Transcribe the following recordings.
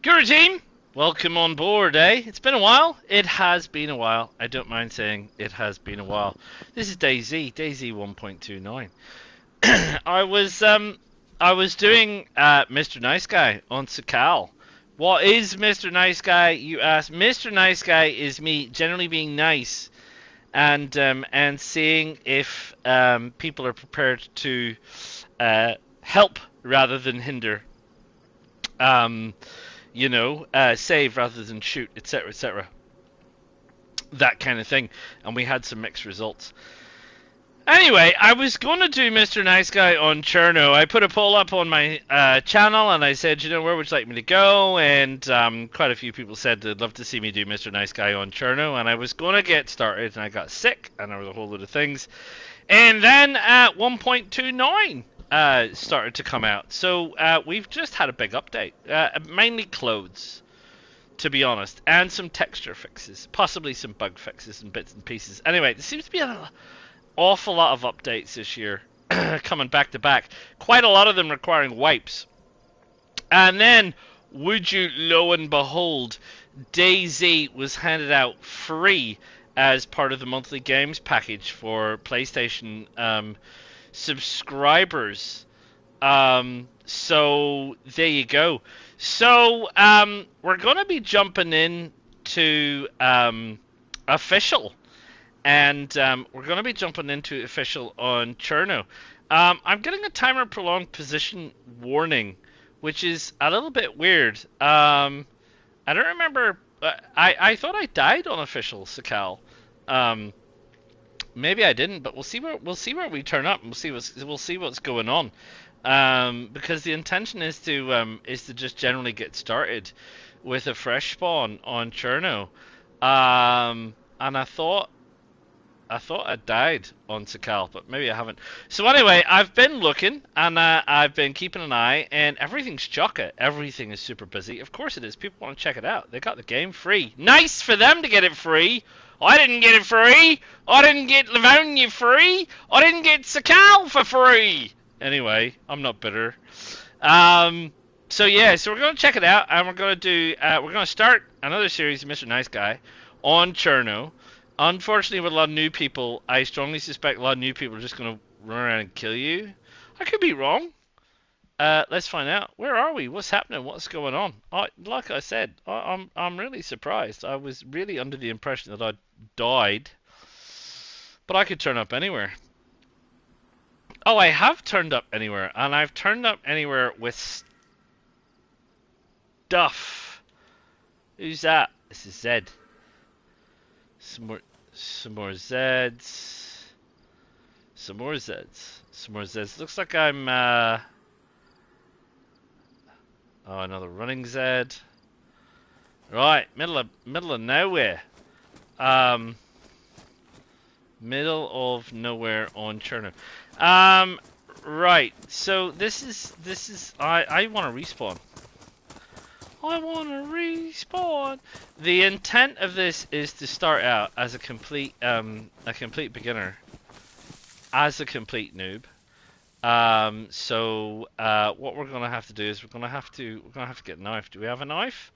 Guru team, welcome on board, eh? It's been a while. It has been a while. I don't mind saying it has been a while. This is DayZ 1.29. I was doing Mr. Nice Guy on Sakal. What is Mr. Nice Guy? You ask. Mr. Nice Guy is me generally being nice and seeing if people are prepared to help rather than hinder. Um, save rather than shoot, etc., etc. That kind of thing. And we had some mixed results. Anyway, I was going to do Mr. Nice Guy on Cherno. I put a poll up on my channel and I said, where would you like me to go? And quite a few people said they'd love to see me do Mr. Nice Guy on Cherno. And I was going to get started and I got sick and there was a whole load of things. And then at 1.29 started to come out. So we've just had a big update. Mainly clothes, to be honest. And some texture fixes. Possibly some bug fixes and bits and pieces. Anyway, there seems to be an awful lot of updates this year. Coming back to back. Quite a lot of them requiring wipes. And then, would you lo and behold, DayZ was handed out free as part of the monthly games package for PlayStation subscribers. So there you go. So we're going to be jumping in to official, and we're going to be jumping into official on Cherno. I'm getting a timer prolonged position warning, which is a little bit weird. I don't remember. I thought I died on official, Sakal. Maybe I didn't, but we'll see where we turn up, and we'll see what's going on. Because the intention is to just generally get started with a fresh spawn on Cherno. And I thought I died on Sakal, but maybe I haven't. So anyway, I've been looking and I've been keeping an eye, and everything's chocker. Everything is super busy. Of course it is. People want to check it out. They got the game free. Nice for them to get it free. I didn't get it free. I didn't get Livonia free. I didn't get Sakal for free. Anyway, I'm not bitter. So we're gonna check it out, and we're gonna start another series of Mr. Nice Guy on Cherno. Unfortunately, with a lot of new people, I strongly suspect a lot of new people are just going to run around and kill you. I could be wrong. Let's find out. Where are we? What's happening? What's going on? Like I said, I'm really surprised. I was really under the impression that I died, but I could turn up anywhere. Oh, I have turned up anywhere, and I've turned up anywhere with stuff. Who's that? This is Zed. Some more Zeds. Some more Zeds. Looks like I'm another running Zed. Right, middle of nowhere. Middle of nowhere on Cherno. Right. So this is I want to respawn. I want to respawn. The intent of this is to start out as a complete beginner, as a complete noob. What we're gonna have to do is we're gonna have to get a knife. Do we have a knife?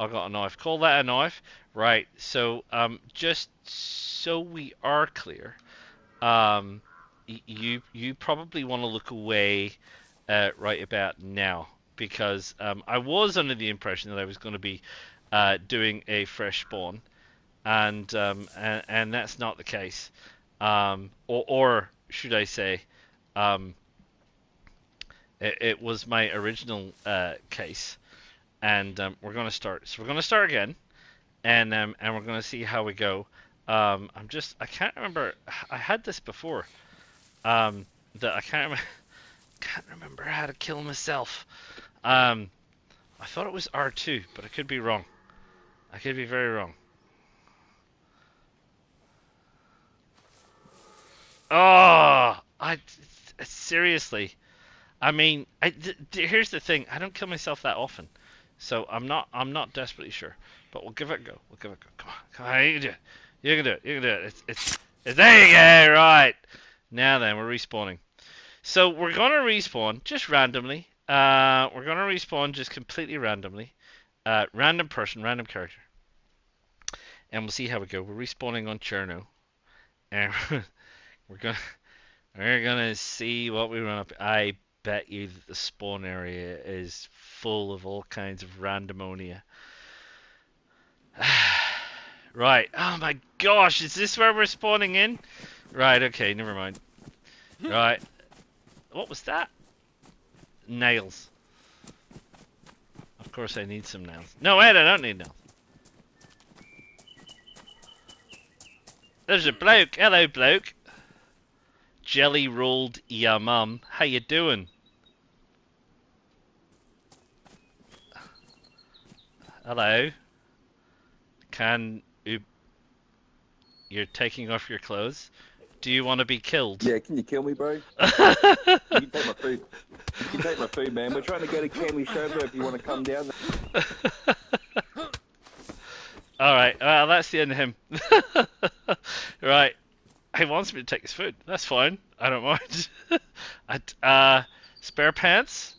I got a knife. Call that a knife, right? So just so we are clear, you probably want to look away right about now. Because I was under the impression that I was going to be doing a fresh spawn, and that's not the case, or should I say, it was my original case, and we're going to start. So we're going to start again, and we're going to see how we go. I can't remember. I had this before. That I can't remember how to kill myself. I thought it was R2, but I could be wrong. I could be very wrong. Oh, seriously. I mean, here's the thing. I don't kill myself that often, so I'm not desperately sure. But we'll give it a go. Come on. You can do it. You can do it. It's there you go. Right. Now then, we're respawning. So we're gonna respawn just randomly. We're gonna respawn just completely randomly. Random person, random character. And we'll see how we go. We're respawning on Cherno. And we're gonna see what we run up. I bet you that the spawn area is full of all kinds of randomonia. Right. Oh my gosh, is this where we're spawning in? Right, okay, never mind. Right. What was that? Nails. Of course I need some nails. No, wait, I don't need nails. There's a bloke. Hello, bloke. Jelly rolled ya mum. How you doing? Hello. You're taking off your clothes? Do you want to be killed? Yeah, can you kill me, bro? You can take my food. You can take my food, man. We're trying to go to Cammy Shover if you want to come down. Alright, well, that's the end of him. Right. He wants me to take his food. That's fine. I don't mind. Spare pants?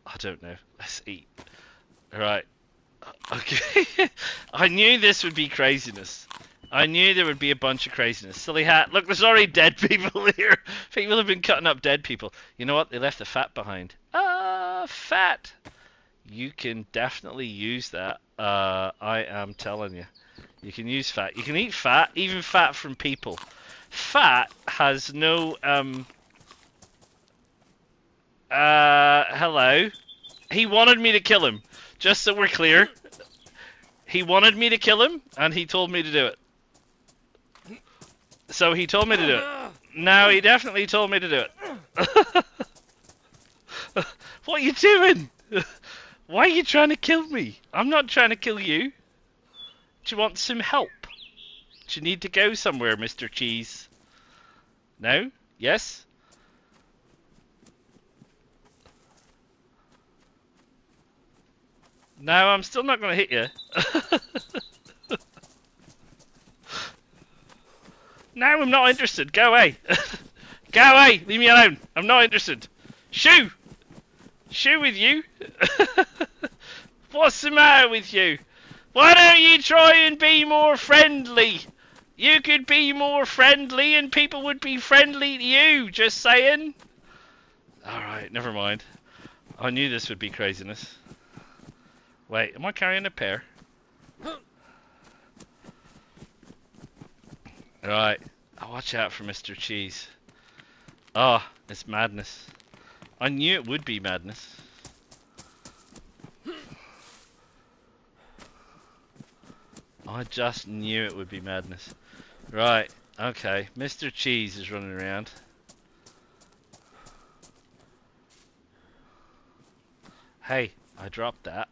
I don't know. Let's eat. Right. Okay. I knew this would be craziness. I knew there would be a bunch of craziness. Silly hat. Look, there's already dead people here. People have been cutting up dead people. You know what? They left the fat behind. Fat. You can definitely use that. I am telling you. You can use fat. You can eat fat, even fat from people. Fat has no, hello. He wanted me to kill him. Just so we're clear. He wanted me to kill him, and he told me to do it. So he told me to do it. No, he definitely told me to do it. What are you doing? Why are you trying to kill me? I'm not trying to kill you. Do you want some help? Do you need to go somewhere, Mr. Cheese? No? Yes? No, I'm still not going to hit you. No, I'm not interested. Go away. Go away. Leave me alone. I'm not interested. Shoo! Shoo with you. What's the matter with you? Why don't you try and be more friendly? You could be more friendly and people would be friendly to you. Just saying. Alright, never mind. I knew this would be craziness. Wait, am I carrying a pear? Right. Oh, watch out for Mr. Cheese. Oh, it's madness. I knew it would be madness. I just knew it would be madness. Right, okay. Mr. Cheese is running around. Hey, I dropped that.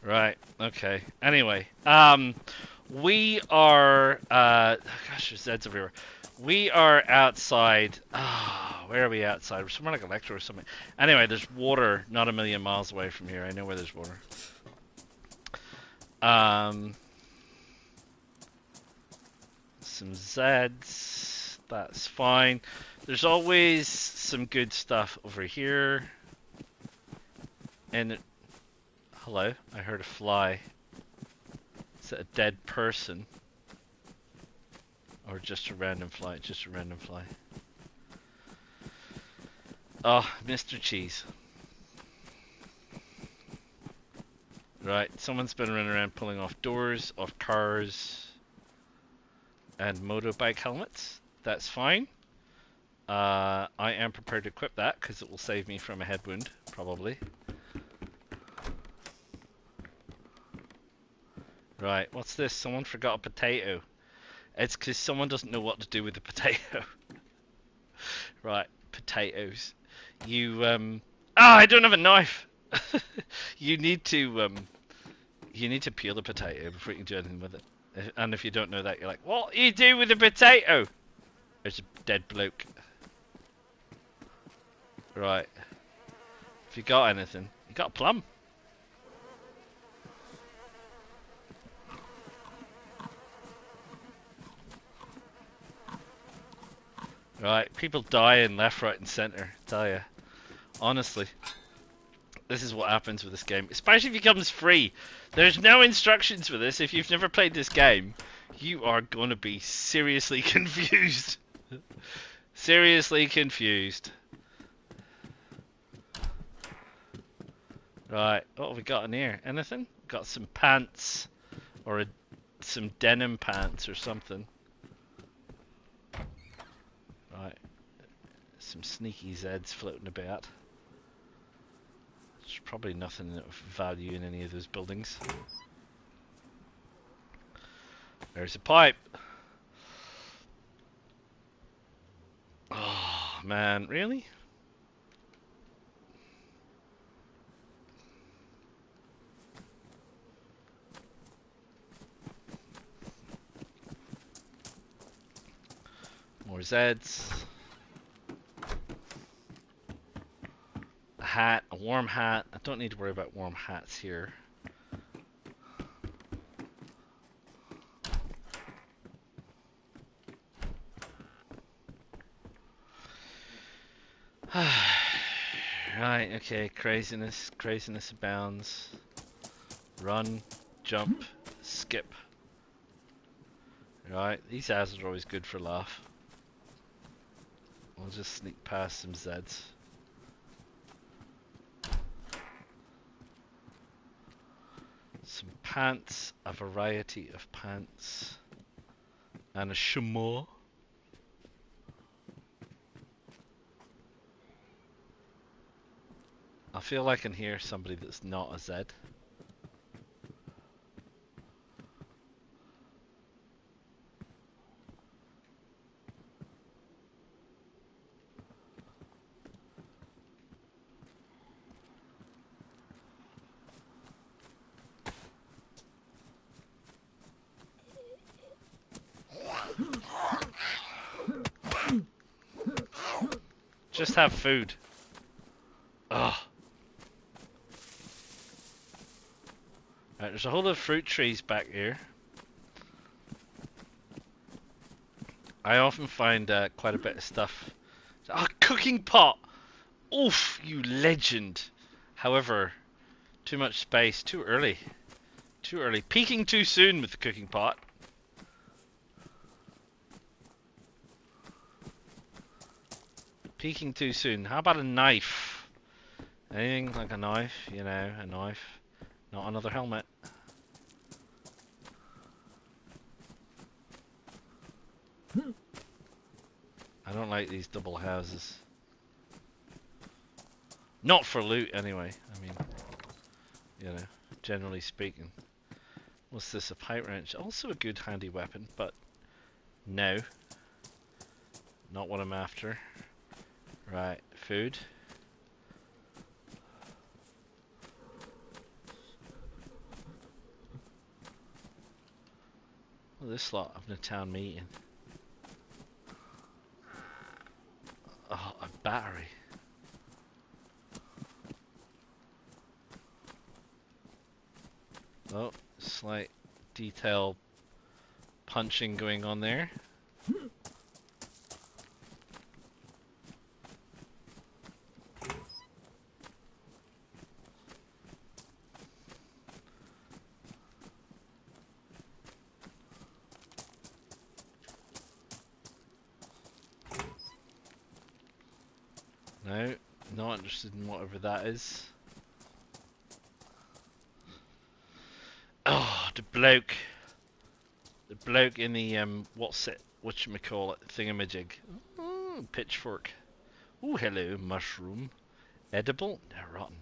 Right, okay. Anyway, we are, gosh, there's Zeds everywhere. We are outside, where are we outside? We're somewhere like a lecture or something. Anyway, there's water not a million miles away from here. I know where there's water. Some Zeds, that's fine. There's always some good stuff over here. And hello, I heard a fly. Is that a dead person? Or just a random fly? Just a random fly. Oh, Mr. Cheese. Right, someone's been running around pulling off doors, off cars, and motorbike helmets. That's fine. I am prepared to equip that because it will save me from a head wound, probably. Right, what's this? Someone forgot a potato. It's because someone doesn't know what to do with the potato. Right, potatoes. You, I don't have a knife! You need to peel the potato before you can do anything with it. And if you don't know that, you're like, what do you do with a potato? There's a dead bloke. Right. If you got anything, you got a plum. Right, people dying left, right, and center. Tell ya, honestly, this is what happens with this game. Especially if it becomes free. There's no instructions for this. If you've never played this game, you are gonna be seriously confused. Seriously confused. Right, what have we got in here? Anything? Got some pants, or some denim pants or something. Right, some sneaky Zeds floating about. There's probably nothing of value in any of those buildings. There's a pipe. Oh man, really? More Zeds. A hat, a warm hat. I don't need to worry about warm hats here. Right, okay, craziness abounds. Run, jump, skip. Right, these ads are always good for a laugh. We'll just sneak past some Zeds. Some pants, a variety of pants. And a chameau. I feel like I can hear somebody that's not a Zed. Just have food. Ugh. Right, there's a whole lot of fruit trees back here. I often find quite a bit of stuff. Ah, cooking pot! Oof, you legend. However, too much space, too early. Too early. Peaking too soon with the cooking pot. Peaking too soon. How about a knife? Anything like a knife? You know, a knife. Not another helmet. I don't like these double houses. Not for loot, anyway. I mean, you know, generally speaking. What's this? A pipe wrench? Also a good handy weapon, but no. Not what I'm after. Right, food. Well, this lot of a town meeting. Oh, a battery. Oh, slight detail punching going on there. No, not interested in whatever that is. Oh, the bloke in the what's it? Whatchamacallit thingamajig? Oh, pitchfork. Oh, hello, mushroom. Edible? No, rotten.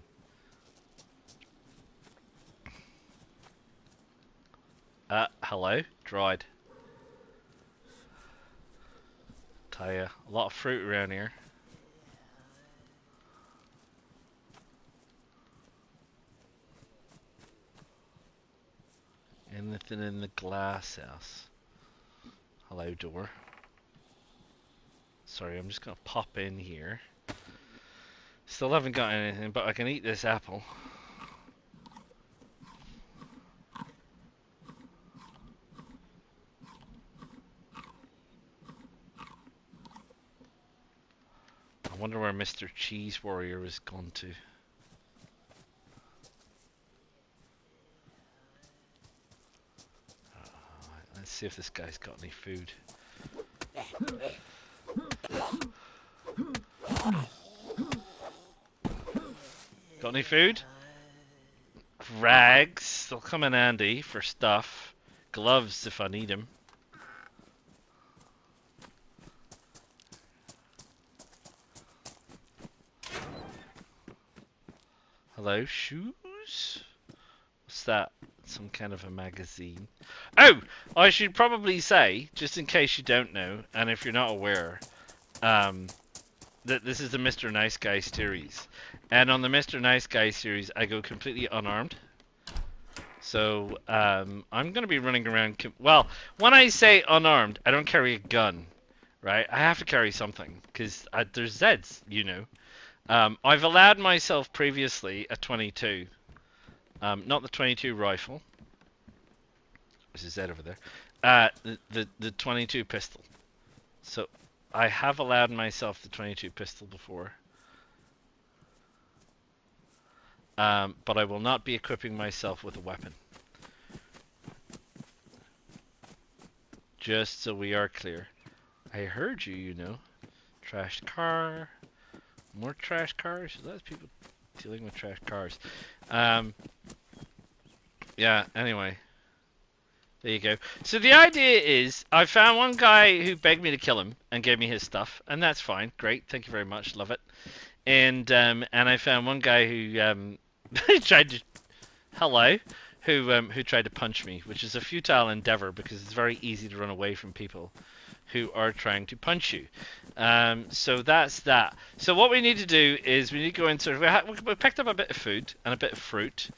Hello, dried. Tell ya, a lot of fruit around here. Anything in the glass house? Hello, door. Sorry, I'm just gonna pop in here. Still haven't got anything, but I can eat this apple. wonder where Mr. Cheese Warrior has gone to. Let's see if this guy's got any food. Got any food? Rags. They'll come in handy for stuff. Gloves if I need them. Hello, shoes? What's that? Some kind of a magazine. Oh! I should probably say, just in case you don't know, and if you're not aware, that this is the Mr. Nice Guy series. And on the Mr. Nice Guy series, I go completely unarmed. So, I'm going to be running around... Well, when I say unarmed, I don't carry a gun, right? I have to carry something, because there's Zeds, you know. I've allowed myself previously a 22. Not the 22 rifle. There's a Z over there. The 22 pistol. So, I have allowed myself the 22 pistol before. But I will not be equipping myself with a weapon. Just so we are clear. I heard you, you know. Trashed car. More trash cars? That's people dealing with trash cars. Yeah, anyway. There you go. So the idea is, I found one guy who begged me to kill him and gave me his stuff, and that's fine. Great, thank you very much, love it. And I found one guy who tried to who tried to punch me, which is a futile endeavor because it's very easy to run away from people who are trying to punch you. So that's that. So what we need to do is we need to go into... We picked up a bit of food and a bit of fruit.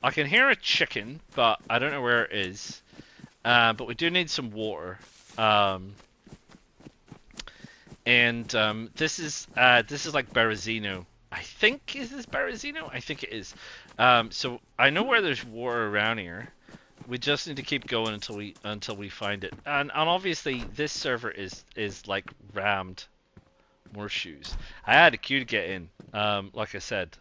I can hear a chicken, but I don't know where it is. But we do need some water. This is like Berezino. I think, is this Berezino? I think it is. So I know where there's water around here. We just need to keep going until we find it. And obviously this server is like rammed. More shoes. I had a queue to get in. Like I said,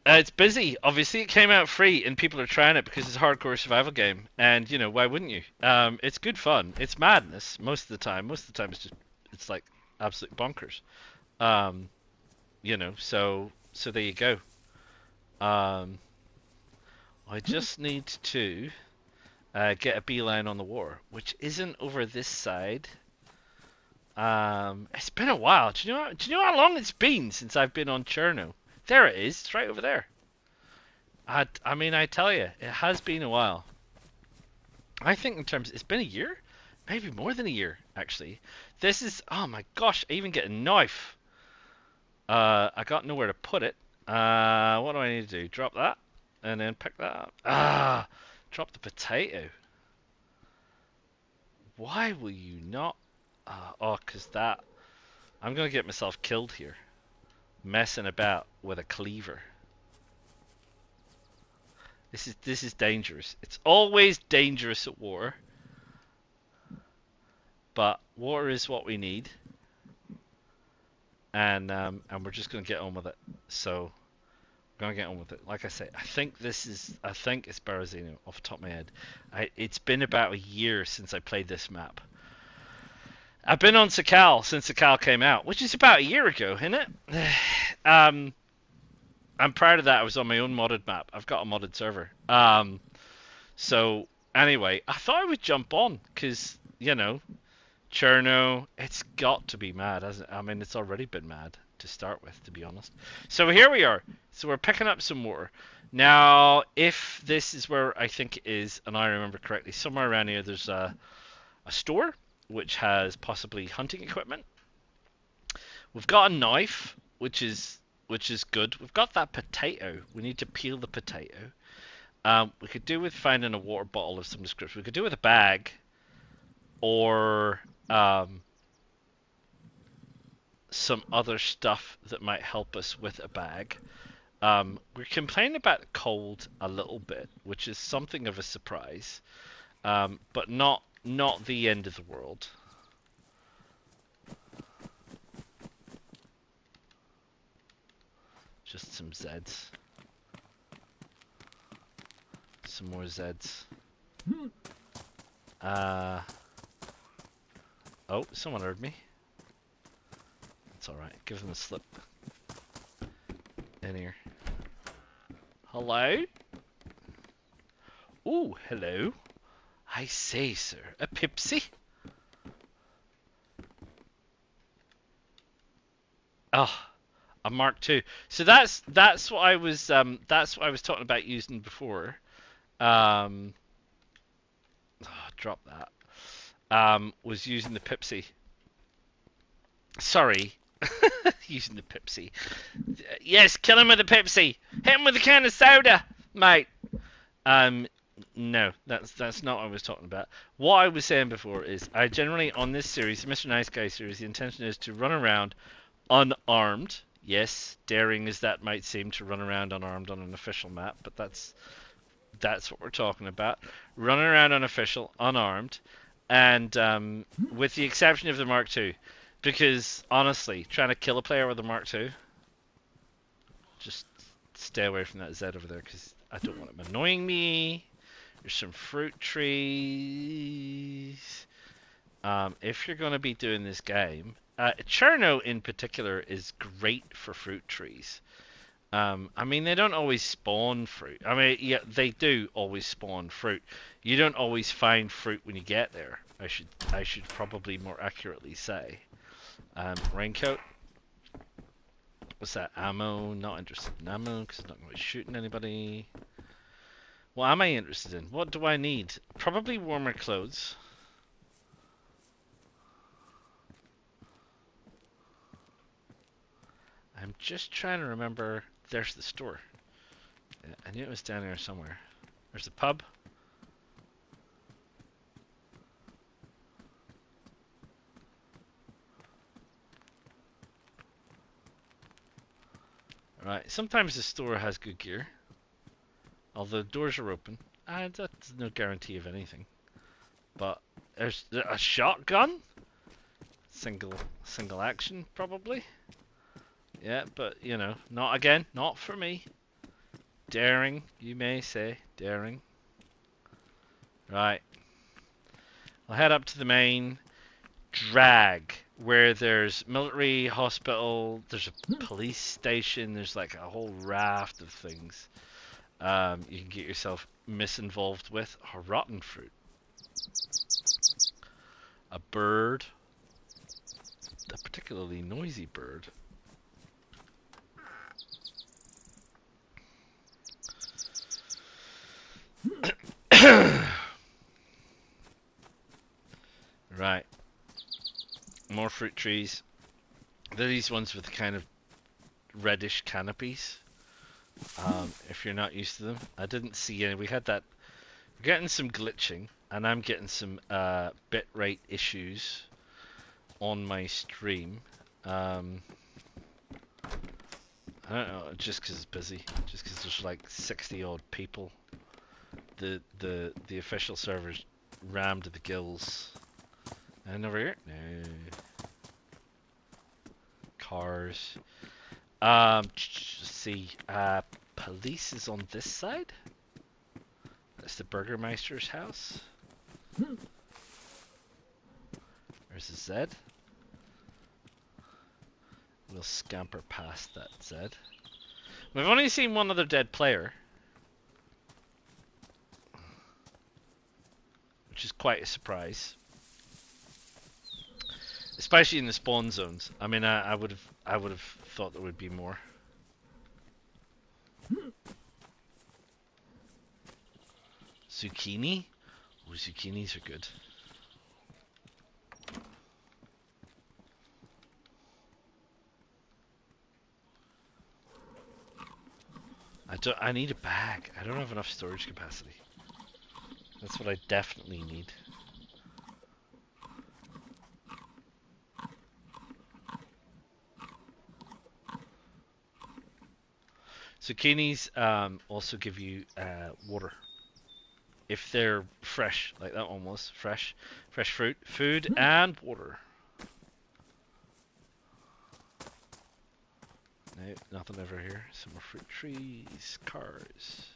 it's busy. Obviously, it came out free, and people are trying it because it's a hardcore survival game. And you know, why wouldn't you? It's good fun. It's madness most of the time. Most of the time, it's like absolute bonkers. You know, so there you go. I just need to get a beeline on the water, which isn't over this side. It's been a while. Do you know how long it's been since I've been on Cherno? There it is. It's right over there. I mean, I tell you, it has been a while. I think in terms, it's been a year, maybe more than a year actually. This is, oh my gosh, I even get a knife. I got nowhere to put it. What do I need to do? Drop that, and then pick that up. Drop the potato. Why will you not? Cause that. I'm gonna get myself killed here, messing about with a cleaver. This is dangerous. It's always dangerous at war. But water is what we need. And we're just gonna get on with it. So we're gonna get on with it. Like I say, I think it's Berezino off the top of my head. It's been about a year since I played this map. I've been on Sakal since Sakal came out, which is about a year ago, isn't it? And prior to that, I was on my own modded map. I've got a modded server. So anyway, I thought I would jump on because, you know, Cherno, it's got to be mad, hasn't it? I mean, it's already been mad to start with, to be honest. So here we are. So we're picking up some more. Now, if this is where I think it is, and I remember correctly, somewhere around here there's a store which has possibly hunting equipment. We've got a knife, which is good. We've got that potato. We need to peel the potato. We could do with finding a water bottle of some description. We could do with a bag, or some other stuff that might help us with a bag. We're complaining about the cold a little bit, which is something of a surprise, but not the end of the world. Just some Zeds. Some more Zeds. Oh, someone heard me. It's alright. Give them a slip. In here. Hello? Ooh, hello. I say, sir. A Pepsi? Oh, a Mark II. So that's what I was talking about using before. Drop that. Was using the Pepsi. Sorry. Using the Pepsi. Yes, kill him with the Pepsi. Hit him with a can of soda, mate. No, that's not what I was talking about. What I was saying before is I generally on this series, the Mr. Nice Guy series, the intention is to run around unarmed. Yes, daring as that might seem to run around unarmed on an official map, but that's what we're talking about. Running around unofficial, unarmed, and with the exception of the Mark II, because honestly, trying to kill a player with a Mark II, just stay away from that Z over there because I don't want him annoying me. There's some fruit trees. If you're going to be doing this game, Cherno in particular is great for fruit trees. I mean, they don't always spawn fruit. I mean, yeah, they do always spawn fruit. You don't always find fruit when you get there. I should probably more accurately say. Raincoat. What's that? Ammo. Not interested in ammo because I'm not going to be shooting anybody. What am I interested in? What do I need? Probably warmer clothes. I'm just trying to remember. There's the store. I knew it was down there somewhere. There's the pub. Right. Sometimes the store has good gear. Although the doors are open. That's no guarantee of anything. But there's a shotgun? Single action, probably. Yeah, but, you know, not for me. Daring, you may say. Daring. Right. I'll head up to the main drag, where there's military, hospital, there's a police station, there's like a whole raft of things you can get yourself misinvolved with. A rotten fruit. A bird. A particularly noisy bird. Right. More fruit trees. They're these ones with kind of reddish canopies. If you're not used to them. I didn't see any. We had that. We're getting some glitching, and I'm getting some bitrate issues on my stream. I don't know, just because it's busy. Just because there's like 60 odd people. The official server's rammed to the gills. And over here? No. Cars. Let's see. Police is on this side. That's the Burgermeister's house. There's a Z. We'll scamper past that Z. We've only seen one other dead player. Which is quite a surprise. Especially in the spawn zones. I mean, I would have thought there would be more. Zucchini? Oh, zucchinis are good. I need a bag. I don't have enough storage capacity. That's what I definitely need. Zucchinis also give you water. If they're fresh, like that one was. Fresh fruit, food, and water. No, nothing over here. Some more fruit trees, cars.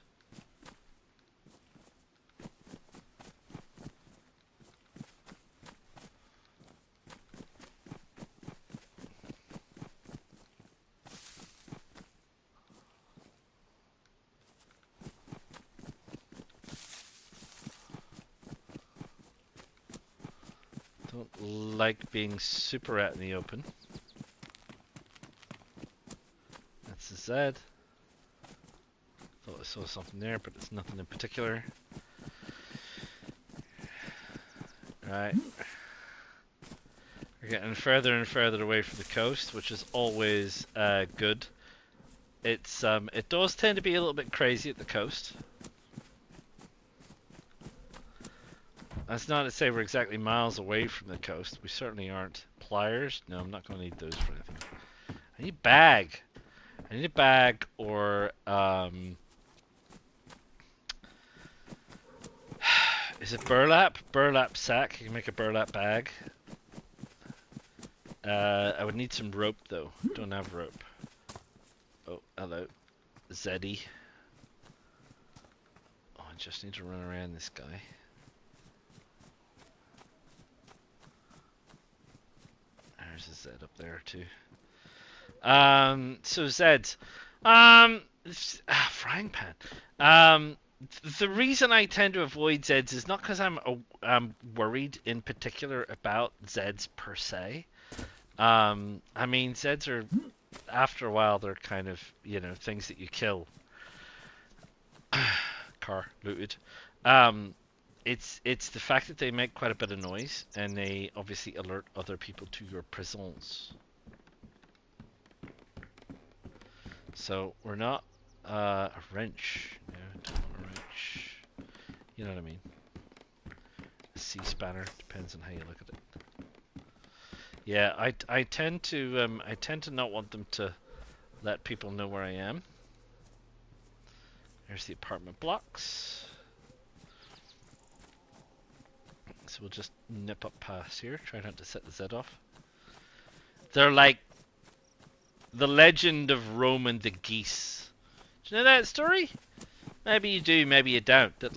Don't like being super out in the open. That's the Z. Thought I saw something there, but it's nothing in particular. Right. We're getting further and further away from the coast, which is always good. It does tend to be a little bit crazy at the coast. That's not to say we're exactly miles away from the coast. We certainly aren't. Pliers? No, I'm not going to need those for anything. I need a bag. I need a bag or is it burlap? Burlap sack. You can make a burlap bag. I would need some rope though. Don't have rope. Oh, hello. Zeddy. Oh, I just need to run around this guy. There's a Z up there too. So Zeds. Frying pan. The reason I tend to avoid Zeds is not because I'm worried in particular about Zeds per se. I mean, Zeds are, after a while, they're kind of, things that you kill. Car looted. It's the fact that they make quite a bit of noise, and they obviously alert other people to your presence. So we're not a wrench. No, don't want a wrench. You know what I mean. A C-spanner, depends on how you look at it. Yeah, I tend to not want them to let people know where I am. There's the apartment blocks. So we'll just nip up past here. Try not to set the Z off. They're like the legend of Roman the geese. Do you know that story? Maybe you do, maybe you don't. That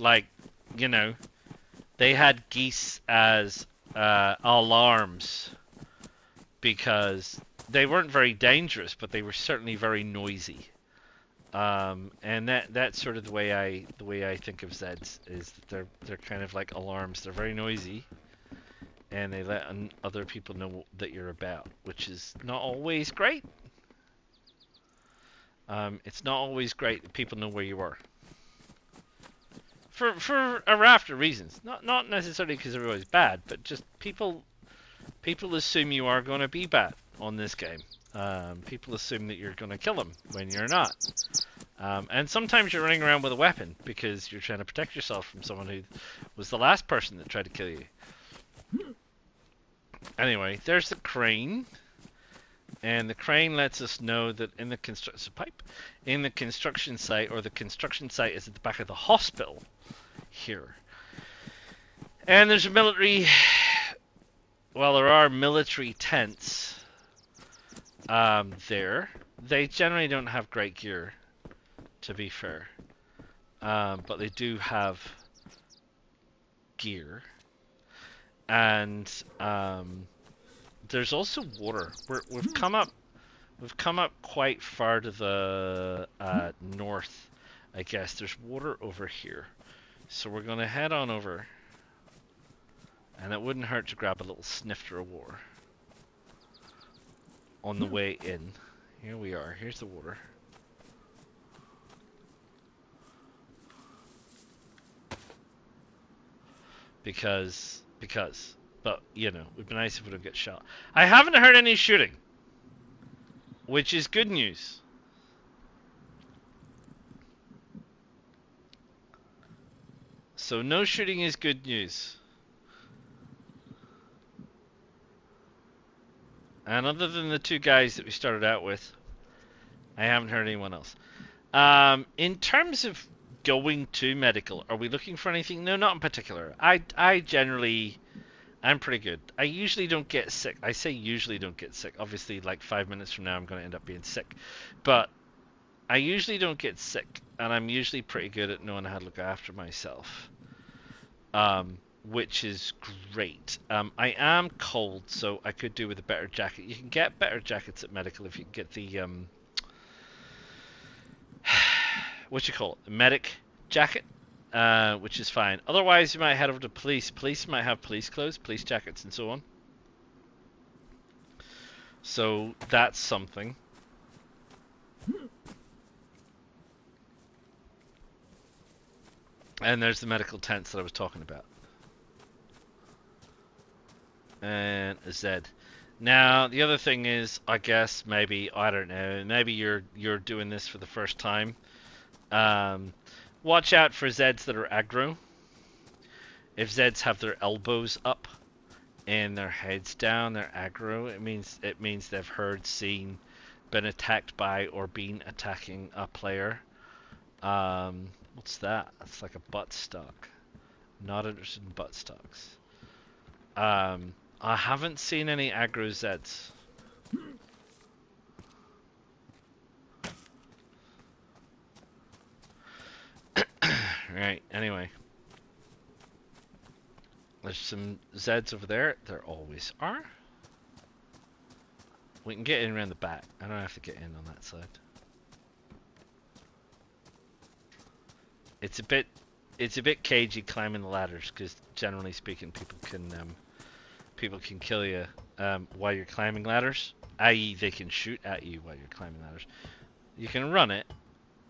they had geese as alarms because they weren't very dangerous, but they were certainly very noisy. And that's sort of the way I think of Zeds is that they're kind of like alarms. They're very noisy, and they let other people know that you're about, which is not always great. It's not always great that people know where you are. For a raft of reasons. Not necessarily because everybody's bad, but just people assume you are going to be bad on this game. People assume that you're going to kill them when you're not. And sometimes you're running around with a weapon because you're trying to protect yourself from someone who was the last person that tried to kill you. Anyway, there's the crane. And the crane lets us know that in the construction site, or the construction site is at the back of the hospital here. And there's a military, well, there are military tents there. They generally don't have great gear, to be fair. But they do have gear. And there's also water. We've come up quite far to the north, I guess. There's water over here, so we're gonna head on over, and it wouldn't hurt to grab a little snifter of water on the way in. Here we are. Here's the water. Because. But, it'd be nice if we don't get shot. I haven't heard any shooting, which is good news. So no shooting is good news. And other than the two guys that we started out with, I haven't heard anyone else. In terms of going to medical, are we looking for anything? No, not in particular. I generally I'm pretty good. I usually don't get sick. I say usually don't get sick. Obviously, like 5 minutes from now, I'm going to end up being sick. But I usually don't get sick, and I'm usually pretty good at knowing how to look after myself, which is great. I am cold, so I could do with a better jacket. You can get better jackets at medical if you can get the what you call it, the medic jacket, which is fine. Otherwise, you might head over to police. Police might have police clothes, police jackets, and so on. So that's something. And there's the medical tents that I was talking about. And a Z. Now the other thing is, I guess maybe I don't know. Maybe you're doing this for the first time. Watch out for Zeds that are aggro. If Zeds have their elbows up and their heads down, they're aggro. It means they've heard, seen, been attacked by, or been attacking a player. What's that? That's like a butt stock. Not interested in butt stocks. I haven't seen any aggro Zeds. Right, anyway. There's some Zeds over there. There always are. We can get in around the back. I don't have to get in on that side. It's a bit cagey climbing the ladders, because generally speaking, people can kill you while you're climbing ladders. I.e., they can shoot at you while you're climbing ladders. You can run it,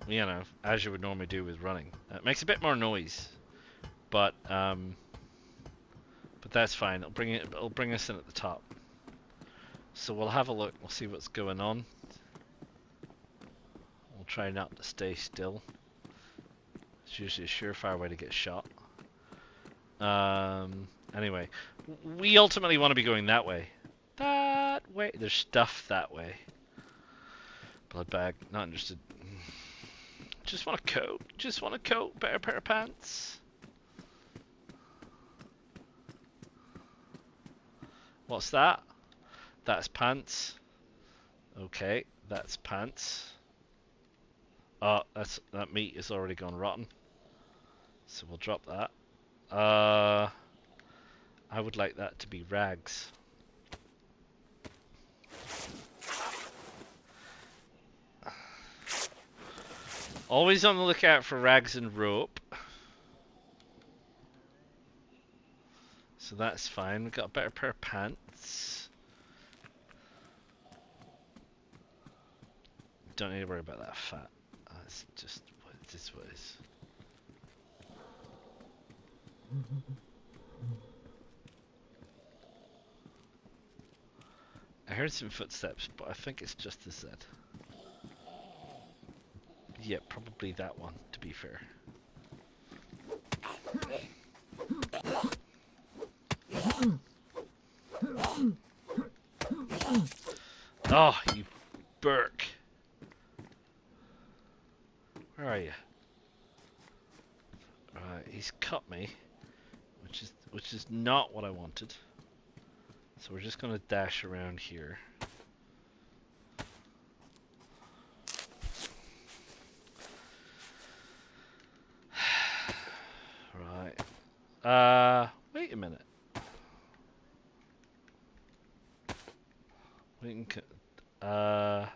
you know, as you would normally do with running. It makes a bit more noise, but that's fine. It'll bring us in at the top. So we'll have a look. We'll see what's going on. We'll try not to stay still. It's usually a surefire way to get shot. Anyway, we ultimately want to be going that way. That way. There's stuff that way. Blood bag. Not interested. Just want a coat. Just want a coat. Better pair of pants. What's that? That's pants. Okay, that's pants. Oh, that meat is already gone rotten. So we'll drop that. I would like that to be rags. Always on the lookout for rags and rope. So that's fine. We've got a better pair of pants. Don't need to worry about that fat. It's just what it is. What it is. I heard some footsteps, but I think it's just the Z. Yeah, probably that one, to be fair. Oh, you Burke. Where are you? Right, he's cut me, which is not what I wanted. So we're just gonna dash around here. Right. Wait a minute. We can. No,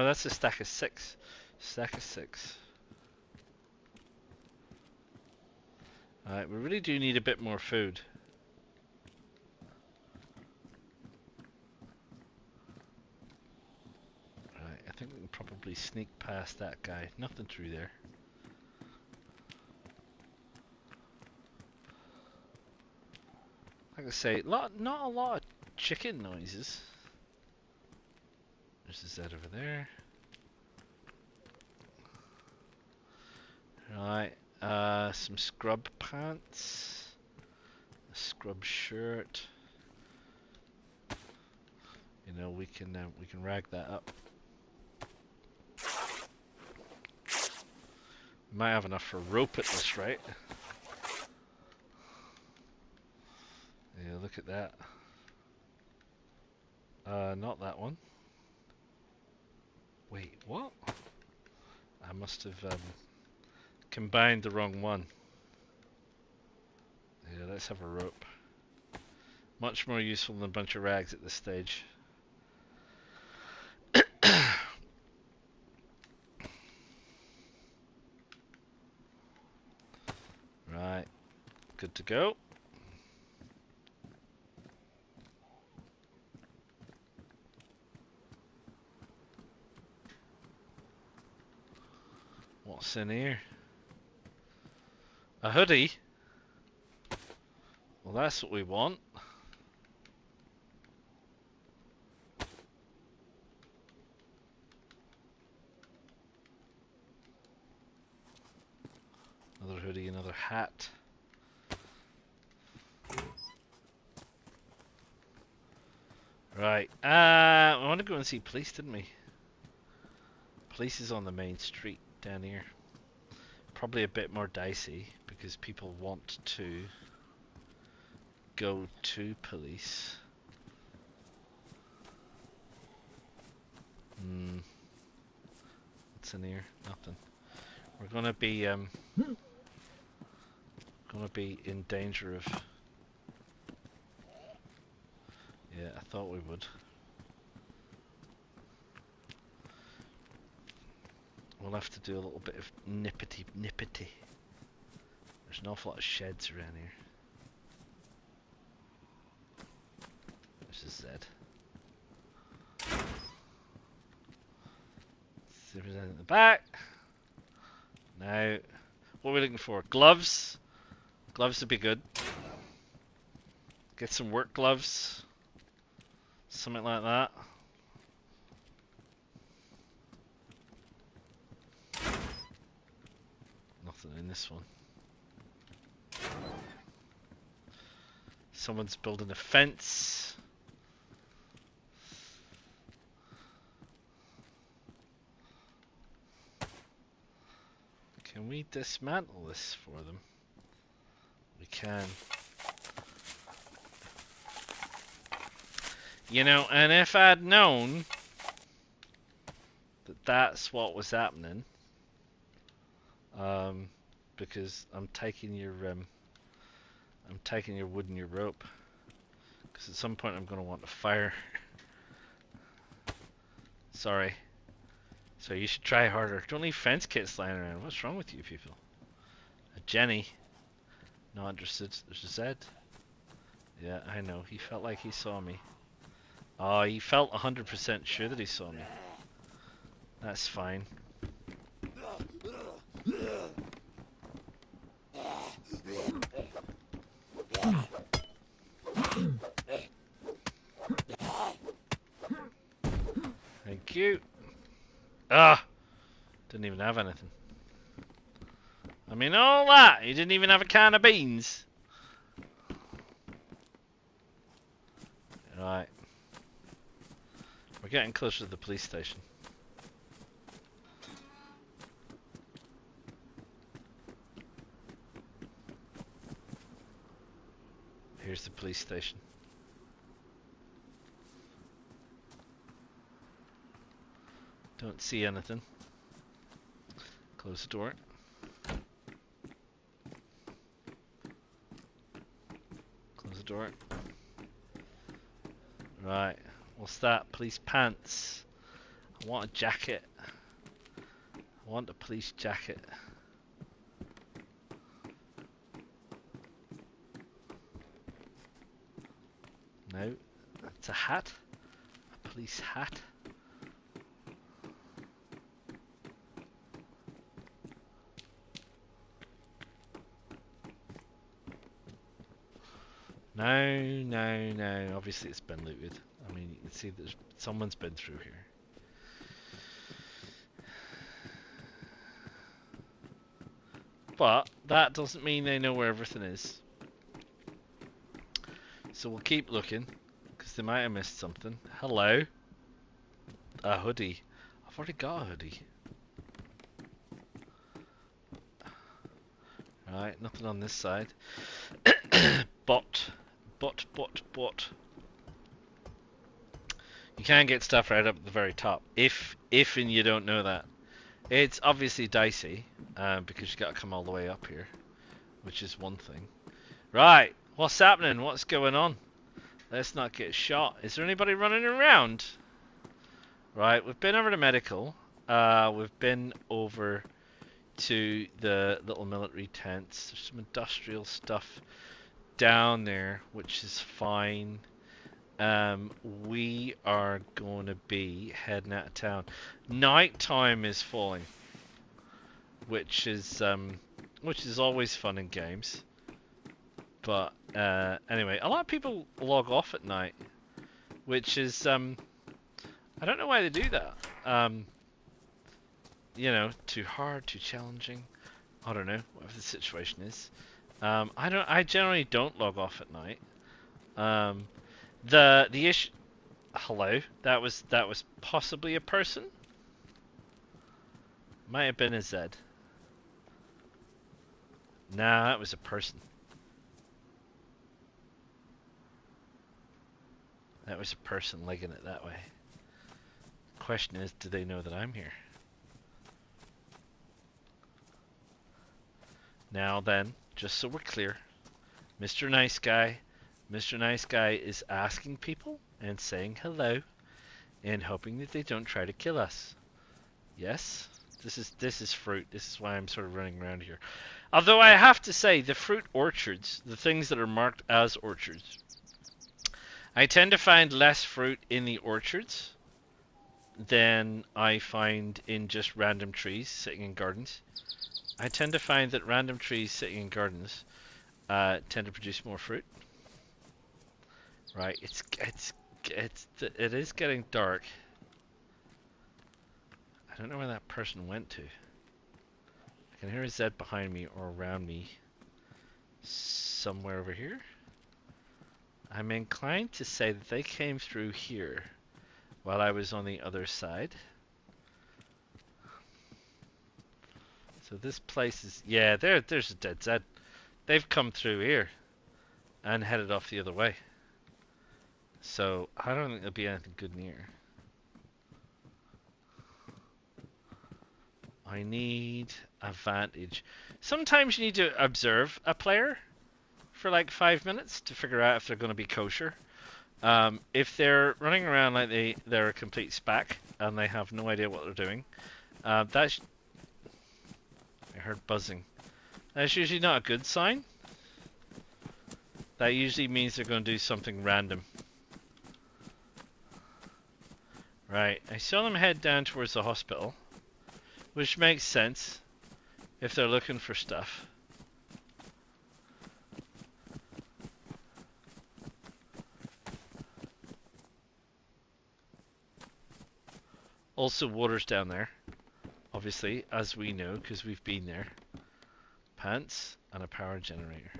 that's a stack of 6. Stack of 6. Alright, we really do need a bit more food. Right, I think we can probably sneak past that guy. Nothing through there. Like I say, not a lot of chicken noises. There's a Z over there. Right, some scrub pants, a scrub shirt. You know, we can rag that up. We might have enough for rope at this rate. Yeah, look at that. Not that one. Wait, what? I must have combined the wrong one. Yeah, let's have a rope. Much more useful than a bunch of rags at this stage. Right, good to go. What's in here? A hoodie? Well, that's what we want. Another hoodie, another hat. Right. I want to go and see police, didn't we? Police is on the main street down here. Probably a bit more dicey because people want to go to police. What's in here? Nothing. We're gonna be in danger of. Yeah, I thought we would. We'll have to do a little bit of nippity. There's an awful lot of sheds around here. This is Z. See if there's anything in the back. Now, what are we looking for? Gloves? Gloves would be good. Get some work gloves. Something like that. Nothing in this one. Someone's building a fence. Can we dismantle this for them? We can. You know, and if I'd known that that's what was happening, because I'm taking your wood and your rope, because at some point I'm going to want a fire. Sorry, you should try harder. Don't leave fence kits lying around. What's wrong with you people? Jenny, not interested. There's a Z. Yeah, I know. He felt like he saw me. Oh, he felt 100% sure that he saw me. That's fine. Thank you. Ah! Didn't even have anything. I mean, all that! He didn't even have a can of beans. Right. We're getting closer to the police station. Here's the police station. Don't see anything. Close the door. Close the door. Right. What's that? Police pants. I want a jacket. I want a police jacket. No. It's a hat. A police hat. No. Obviously it's been looted. I mean, you can see that someone's been through here. But that doesn't mean they know where everything is. So we'll keep looking, because they might have missed something. Hello? A hoodie. I've already got a hoodie. Right, nothing on this side. Bot But. You can get stuff right up at the very top. If and you don't know that. It's obviously dicey, because you gotta come all the way up here, which is one thing. Right, what's happening? What's going on? Let's not get shot. Is there anybody running around? Right, we've been over to medical. We've been over to the little military tents. There's some industrial stuff down there, which is fine. We are going to be heading out of town. Nighttime is falling, which is always fun in games. But anyway, a lot of people log off at night, which is I don't know why they do that. You know, too hard, too challenging. I don't know, whatever the situation is. I generally don't log off at night. The issue. Hello, that was possibly a person. Might have been a Z. Nah, that was a person. That was a person legging it that way. Question is, do they know that I'm here? Now then, just so we're clear, Mr. Nice Guy is asking people and saying hello and hoping that they don't try to kill us. Yes? This is fruit. This is why I'm sort of running around here. Although I have to say, the fruit orchards, the things that are marked as orchards, I tend to find less fruit in the orchards than I find in just random trees sitting in gardens. I tend to find that random trees sitting in gardens tend to produce more fruit. Right, it is getting dark. I don't know where that person went to. I can hear a Z behind me or around me. Somewhere over here. I'm inclined to say that they came through here while I was on the other side. So this place is... Yeah, there's a dead Z. They've come through here and headed off the other way. So I don't think there'll be anything good near. I need a vantage. Sometimes you need to observe a player for like 5 minutes to figure out if they're going to be kosher. If they're running around like they're a complete spack and they have no idea what they're doing, that's... I heard buzzing. That's usually not a good sign. That usually means they're going to do something random. Right, I saw them head down towards the hospital, which makes sense if they're looking for stuff. Also, water's down there, obviously, as we know, because we've been there. Pants and a power generator.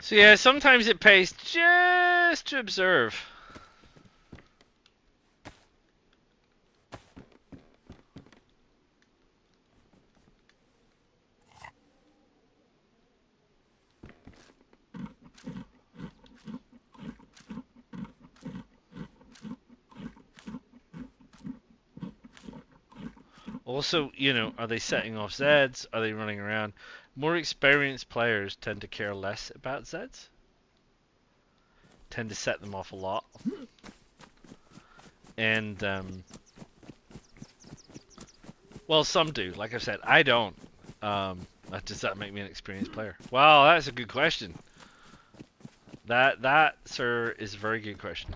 So yeah, sometimes it pays just to observe. Also, you know, are they setting off Zeds? Are they running around? More experienced players tend to care less about Zeds. Tend to set them off a lot. And, well, some do. Like I said, I don't. Does that make me an experienced player? Wow, that's a good question. That, sir, is a very good question.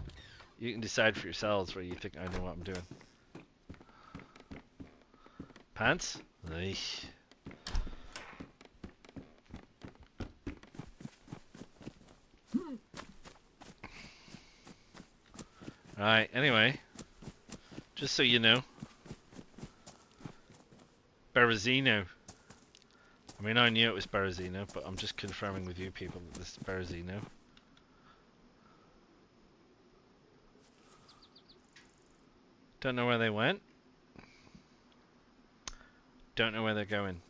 You can decide for yourselves whether you think I know what I'm doing. Pants? Eesh. Right, anyway. Just so you know. Berezino. I mean, I knew it was Berezino, but I'm just confirming with you people that this is Berezino. Don't know where they went. Don't know where they're going.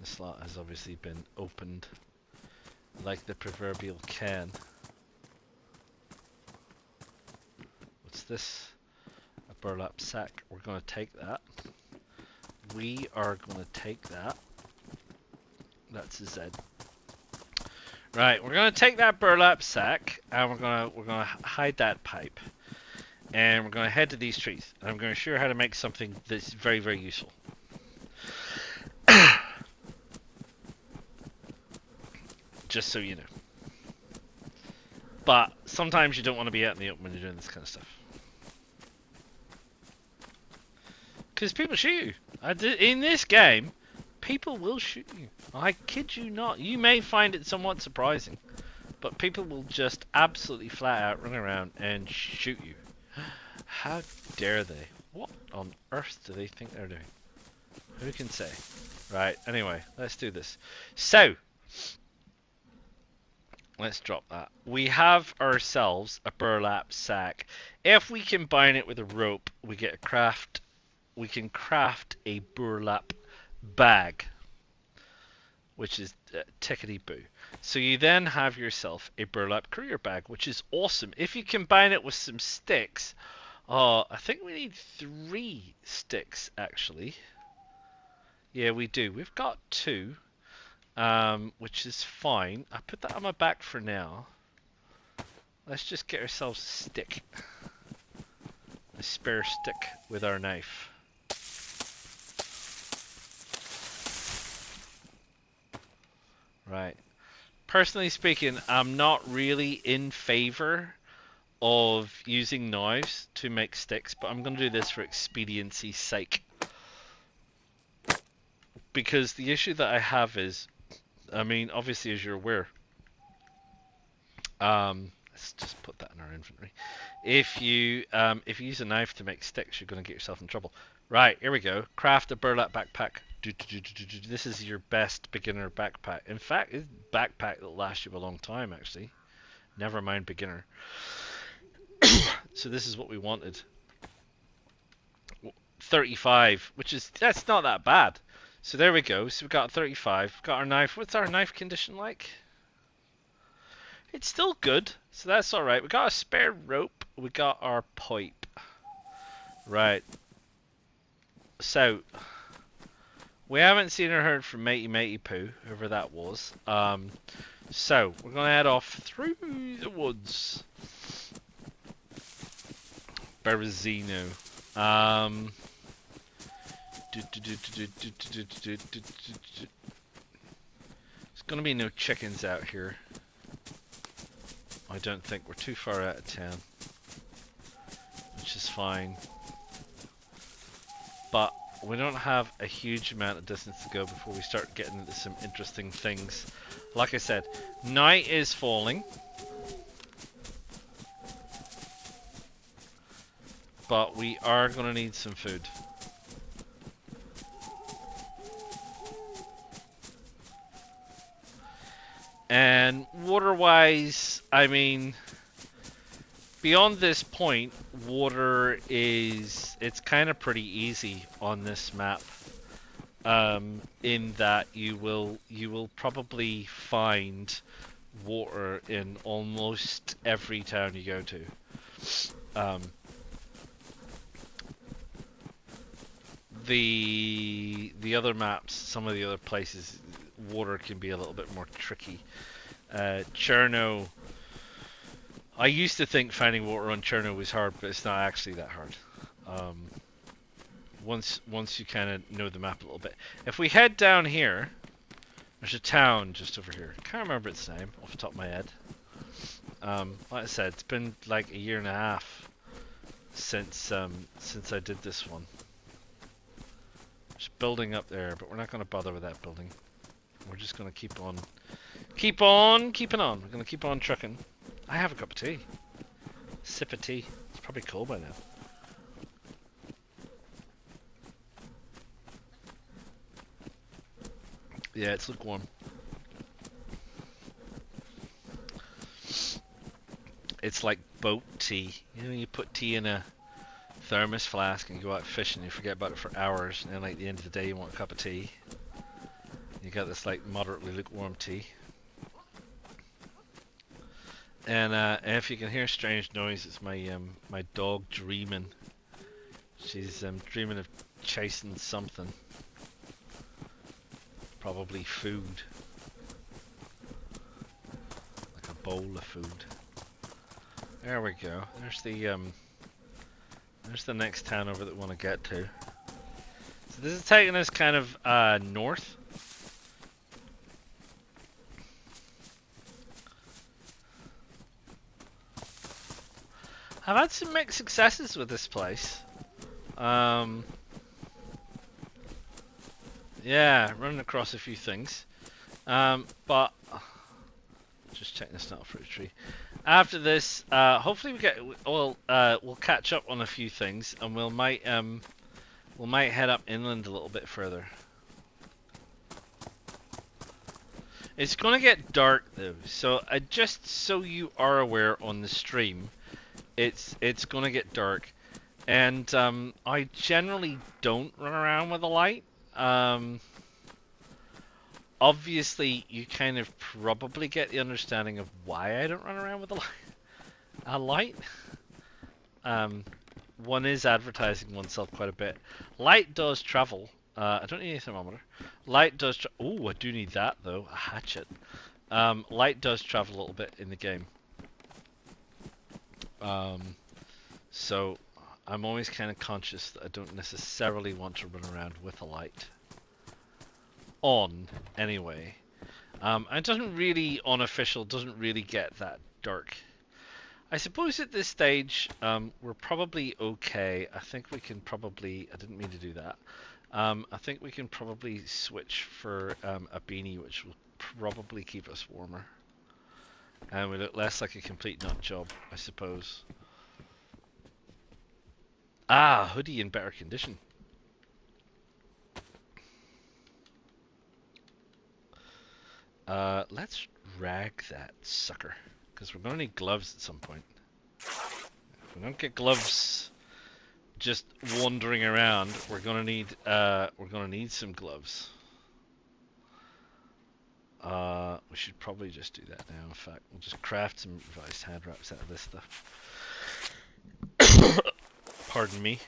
The slot has obviously been opened like the proverbial can. What's this? A burlap sack. We're going to take that. We are going to take that. That's a Z. Right, we're going to take that burlap sack and we're going to hide that pipe. And we're going to head to these trees. And I'm going to show you how to make something that's very, very useful. Just so you know. But sometimes you don't want to be out in the open when you're doing this kind of stuff. Because people shoot you. In this game, people will shoot you. I kid you not. You may find it somewhat surprising. But people will just absolutely flat out run around and shoot you. How dare they? What on earth do they think they're doing? Who can say? Right, anyway, let's do this. So, let's drop that. We have ourselves a burlap sack. If we combine it with a rope, we get a craft. We can craft a burlap bag, which is tickety-boo. So you then have yourself a burlap courier bag, which is awesome. If you combine it with some sticks, I think we need 3 sticks actually. Yeah, we do. We've got 2, which is fine. I put that on my back for now. Let's just get ourselves a stick, a spare stick with our knife. Right. Personally speaking, I'm not really in favor of using knives to make sticks, but I'm going to do this for expediency's sake. Because the issue that I have is, I mean, obviously as you're aware, let's just put that in our inventory. If you use a knife to make sticks, you're going to get yourself in trouble. Right, here we go. Craft a burlap backpack. This is your best beginner backpack. In fact, it's a backpack that'll last you a long time, actually. Never mind beginner. So this is what we wanted. 35, that's not that bad. So there we go. So we got 35. Got our knife. What's our knife condition like? It's still good. So that's alright. We got a spare rope. We got our pipe. Right. So we haven't seen or heard from Matey Poo, whoever that was. So we're gonna head off through the woods. Berezino. There's gonna be no chickens out here. I don't think. We're too far out of town, which is fine. But we don't have a huge amount of distance to go before we start getting into some interesting things. Like I said, night is falling. But we are going to need some food. And water-wise, I mean, beyond this point, water is, it's kind of pretty easy on this map. In that you will probably find water in almost every town you go to. The other maps, some of the other places, water can be a little bit more tricky. Cherno, I used to think finding water on Cherno was hard, but it's not actually that hard. Once you kind of know the map a little bit. If we head down here, there's a town just over here. I can't remember its name off the top of my head. Like I said, it's been like a year and a half since I did this one. There's a building up there, but we're not going to bother with that building. We're just going to keeping on. We're going to keep on trucking. I have a cup of tea. Sip of tea. It's probably cold by now. Yeah, it's lukewarm. It's like boat tea. You know, you put tea in a thermos flask and you go out fishing, you forget about it for hours, and then like at the end of the day you want a cup of tea. You got this like moderately lukewarm tea. And if you can hear strange noise, it's my dog dreaming. She's dreaming of chasing something. Probably food. Like a bowl of food. There we go. There's the next town over that we want to get to. So this is taking us kind of north. I've had some mixed successes with this place. Yeah, running across a few things. But just checking this not fruit tree. After this, hopefully we'll catch up on a few things, and we might head up inland a little bit further. It's gonna get dark though, so just so you are aware on the stream, it's gonna get dark, and I generally don't run around with a light. Obviously, you kind of probably get the understanding of why I don't run around with a light. One is advertising oneself quite a bit. Light does travel. I don't need a thermometer. Light does. Oh, I do need that though. A hatchet. Light does travel a little bit in the game. So I'm always kind of conscious that I don't necessarily want to run around with a light on anyway. It doesn't really, unofficial, doesn't really get that dark. I suppose at this stage, we're probably okay. I think we can probably, I didn't mean to do that. I think we can probably switch for a beanie, which will probably keep us warmer. And we look less like a complete nut job, I suppose. Ah, hoodie in better condition. Let's rag that sucker, because we're going to need gloves at some point. If we don't get gloves just wandering around, we're going to need some gloves. We should probably just do that now. In fact, we'll just craft some revised hand wraps out of this stuff. Pardon me.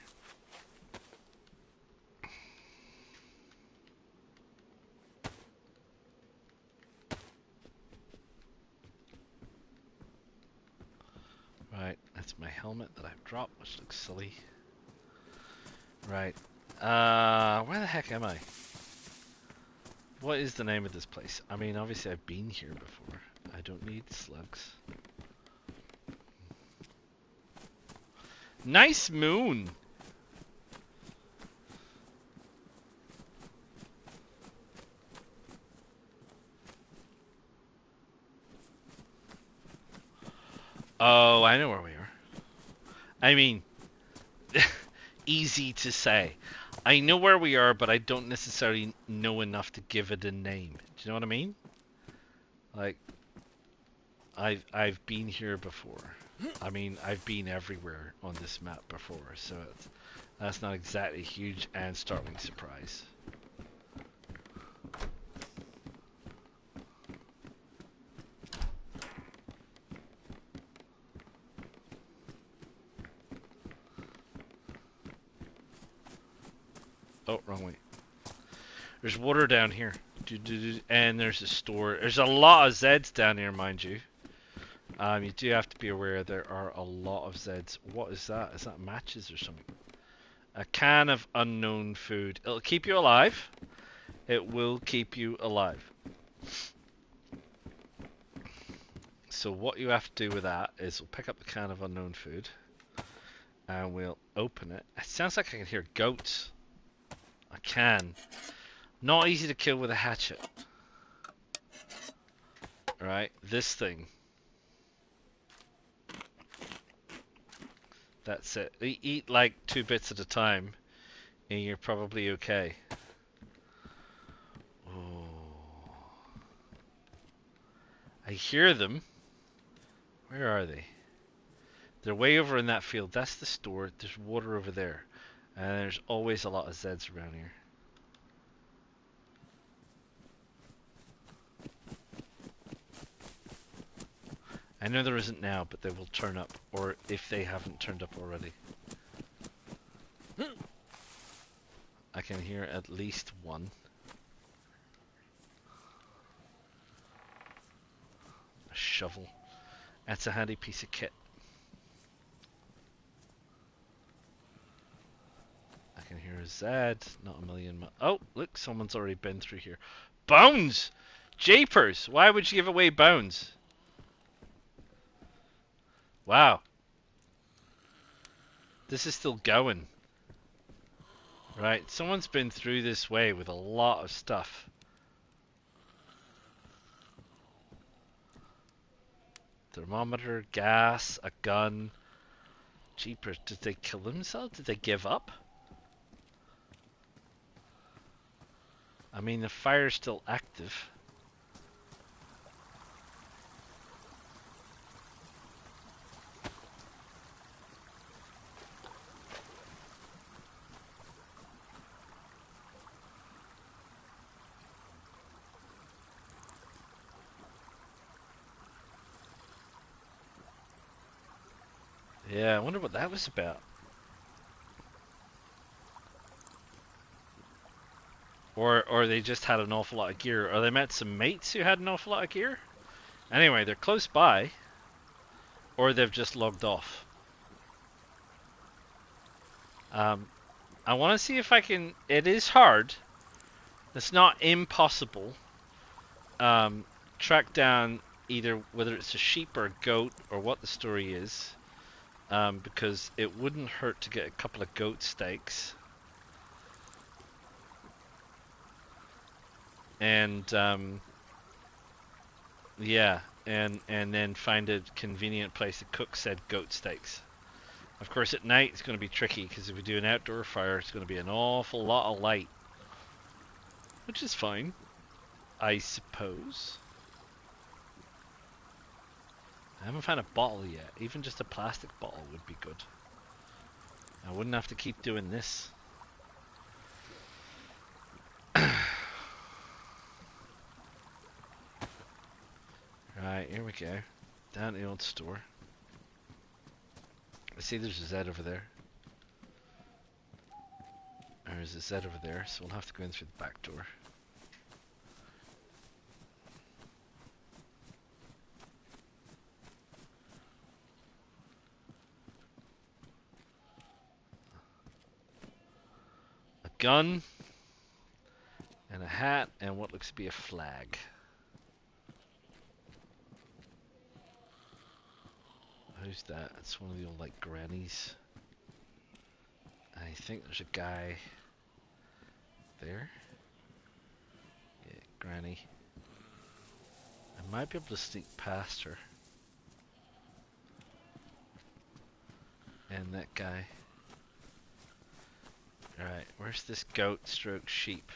Right, that's my helmet that I've dropped, which looks silly. Right, where the heck am I? What is the name of this place? I mean, obviously I've been here before. I don't need slugs. Nice moon! Oh, I know where we are. I mean, easy to say. I know where we are, but I don't necessarily know enough to give it a name. Do you know what I mean? Like, I've been here before. I mean, I've been everywhere on this map before, so that's not exactly a huge and startling surprise. Oh, wrong way. There's water down here. And there's a store. There's a lot of Zeds down here, mind you. You do have to be aware there are a lot of Zeds. What is that? Is that matches or something? A can of unknown food. It'll keep you alive. It will keep you alive. So what you have to do with that is we'll pick up the can of unknown food. And we'll open it. It sounds like I can hear goats. I can. Not easy to kill with a hatchet. Right, this thing. That's it. Eat like 2 bits at a time, and you're probably okay. Oh, hear them. Where are they? They're way over in that field. That's the store. There's water over there. And there's always a lot of Zeds around here. I know there isn't now, but they will turn up. Or if they haven't turned up already. I can hear at least one. A shovel. That's a handy piece of kit. I can hear a Zed, not a million. Oh, look, someone's already been through here. Bones! Japers! Why would you give away bones? Wow. This is still going. Right, someone's been through this way with a lot of stuff. Thermometer, gas, a gun. Jeepers, did they kill themselves? Did they give up? I mean, the fire's still active. Yeah, I wonder what that was about. Or they just had an awful lot of gear. Or they met some mates who had an awful lot of gear. Anyway, they're close by. Or they've just logged off. I want to see if I can... It is hard. It's not impossible. Track down either whether it's a sheep or a goat or what the story is. Because it wouldn't hurt to get a couple of goat steaks. And yeah, and then find a convenient place to cook said goat steaks. Of course, at night it's going to be tricky because if we do an outdoor fire, it's going to be an awful lot of light, which is fine, I suppose. I haven't found a bottle yet. Even just a plastic bottle would be good. I wouldn't have to keep doing this. Right, here we go. Down to the old store. I see there's a Z over there. There's a Z over there, so we'll have to go in through the back door. A gun. And a hat, and what looks to be a flag. Who's that? It's one of the old, like, grannies. I think there's a guy there. Yeah, granny. I might be able to sneak past her. And that guy. Alright, where's this goat stroke sheep?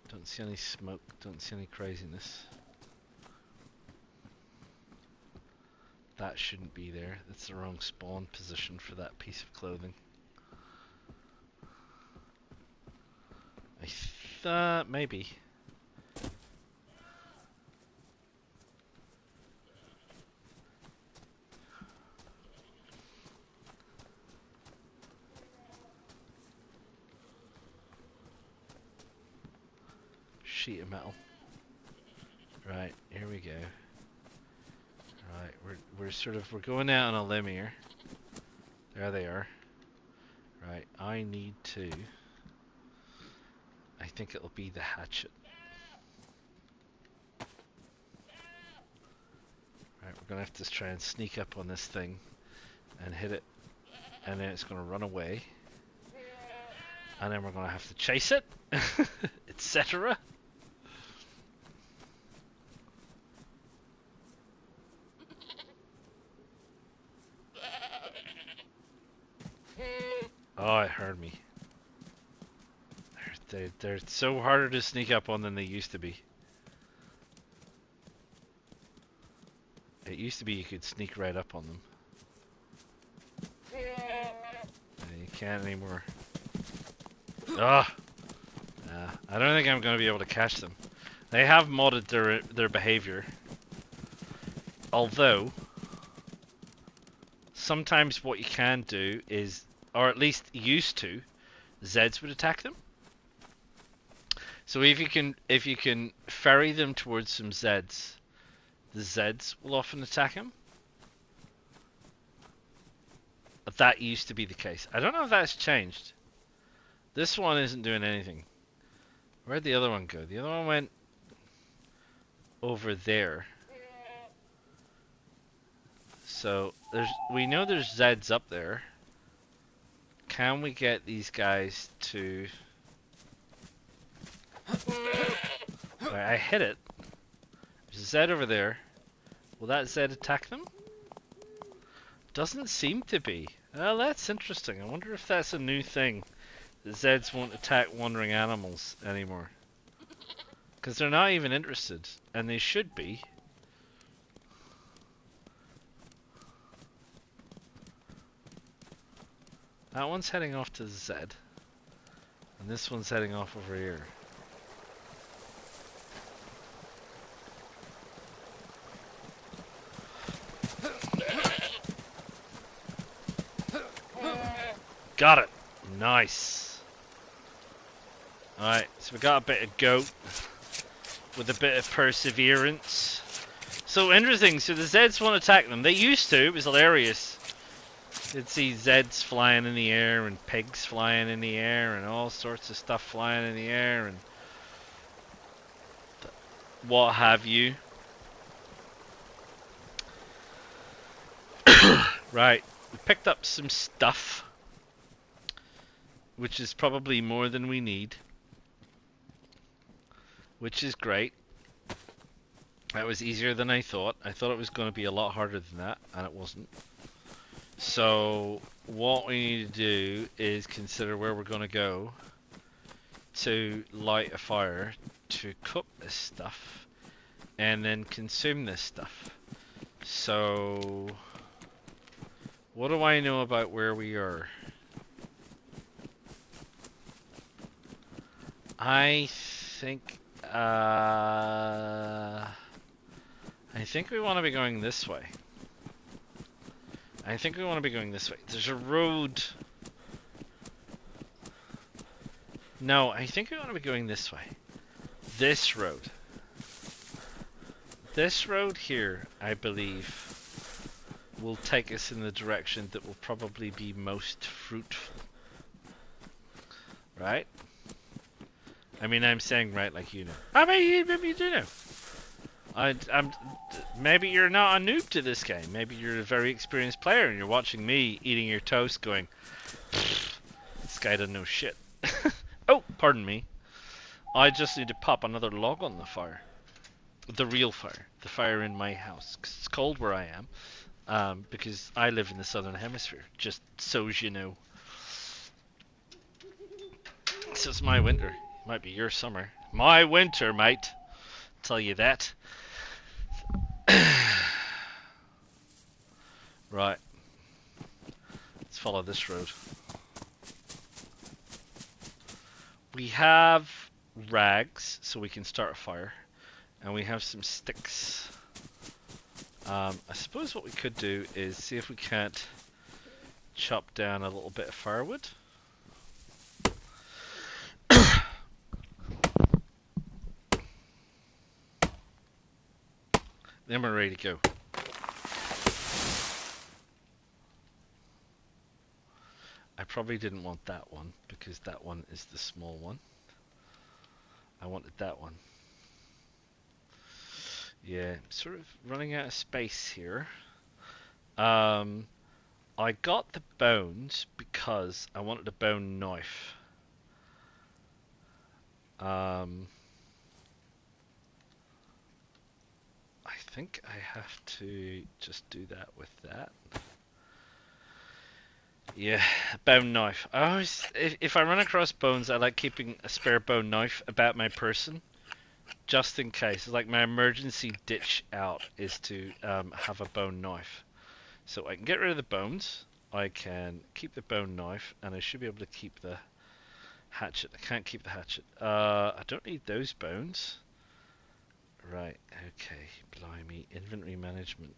Don't see any smoke, don't see any craziness. That shouldn't be there. That's the wrong spawn position for that piece of clothing. I thought maybe. Sheet of metal. Right, here we go. Right, we're going out on a limb here. There they are. Right, I need to. I think it'll be the hatchet. Right, we're gonna have to try and sneak up on this thing and hit it, and then it's gonna run away, and then we're gonna have to chase it, etc. Oh, it heard me. They're so harder to sneak up on than they used to be. It used to be you could sneak right up on them. You can't anymore. Ugh! I don't think I'm going to be able to catch them. They have modded their behavior. Although, sometimes what you can do is, or at least used to, Zeds would attack them. So if you can ferry them towards some Zeds, the Zeds will often attack him. But that used to be the case. I don't know if that's changed. This one isn't doing anything. Where'd the other one go? The other one went over there. So we know there's Zeds up there. Can we get these guys to... Right, I hit it. There's a Zed over there. Will that Zed attack them? Doesn't seem to be. Well, that's interesting. I wonder if that's a new thing. The Zeds won't attack wandering animals anymore. Because they're not even interested. And they should be. That one's heading off to Z. And this one's heading off over here. Got it! Nice! Alright, so we got a bit of goat. With a bit of perseverance. So interesting, so the Zeds won't attack them. They used to, it was hilarious. You'd see Zeds flying in the air and pigs flying in the air and all sorts of stuff flying in the air and what have you. Right, we picked up some stuff, which is probably more than we need, which is great. That was easier than I thought. I thought it was going to be a lot harder than that, and it wasn't. So what we need to do is consider where we're going to go to light a fire to cook this stuff and then consume this stuff. So what do I know about where we are? I think we want to be going this way. There's a road. No, I think we want to be going this way. This road. This road here, I believe, will take us in the direction that will probably be most fruitful. Right? I mean, I'm saying right like you know. I mean, maybe you do know. Maybe you're not a noob to this game. Maybe you're a very experienced player and you're watching me eating your toast going, this guy doesn't know shit. Oh, pardon me. I just need to pop another log on the fire. The real fire. The fire in my house. 'Cause it's cold where I am. Because I live in the southern hemisphere. Just so you know. So it's my winter. It might be your summer. My winter, mate. Tell you that. Right. Let's follow this road. We have rags, so we can start a fire. And we have some sticks. I suppose what we could do is see if we can't chop down a little bit of firewood. Then we're ready to go. I probably didn't want that one because that one is the small one. I wanted that one. Yeah, sort of running out of space here. I got the bones because I wanted a bone knife. I think I have to just do that with that. Yeah, bone knife. I always, if I run across bones, I like keeping a spare bone knife about my person, just in case. It's like my emergency ditch out is to have a bone knife. So I can get rid of the bones, I can keep the bone knife, and I should be able to keep the hatchet. I can't keep the hatchet. I don't need those bones. Right, okay, blimey, inventory management.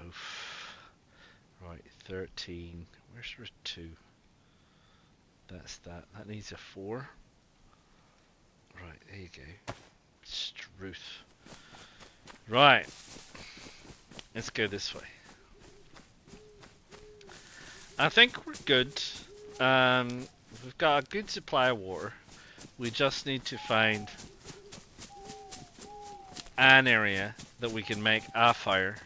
Oof. Right, 13. Where's the 2? That's that. That needs a 4. Right, there you go. Struth. Right, let's go this way. I think we're good. We've got a good supply of water. We just need to find an area that we can make a fire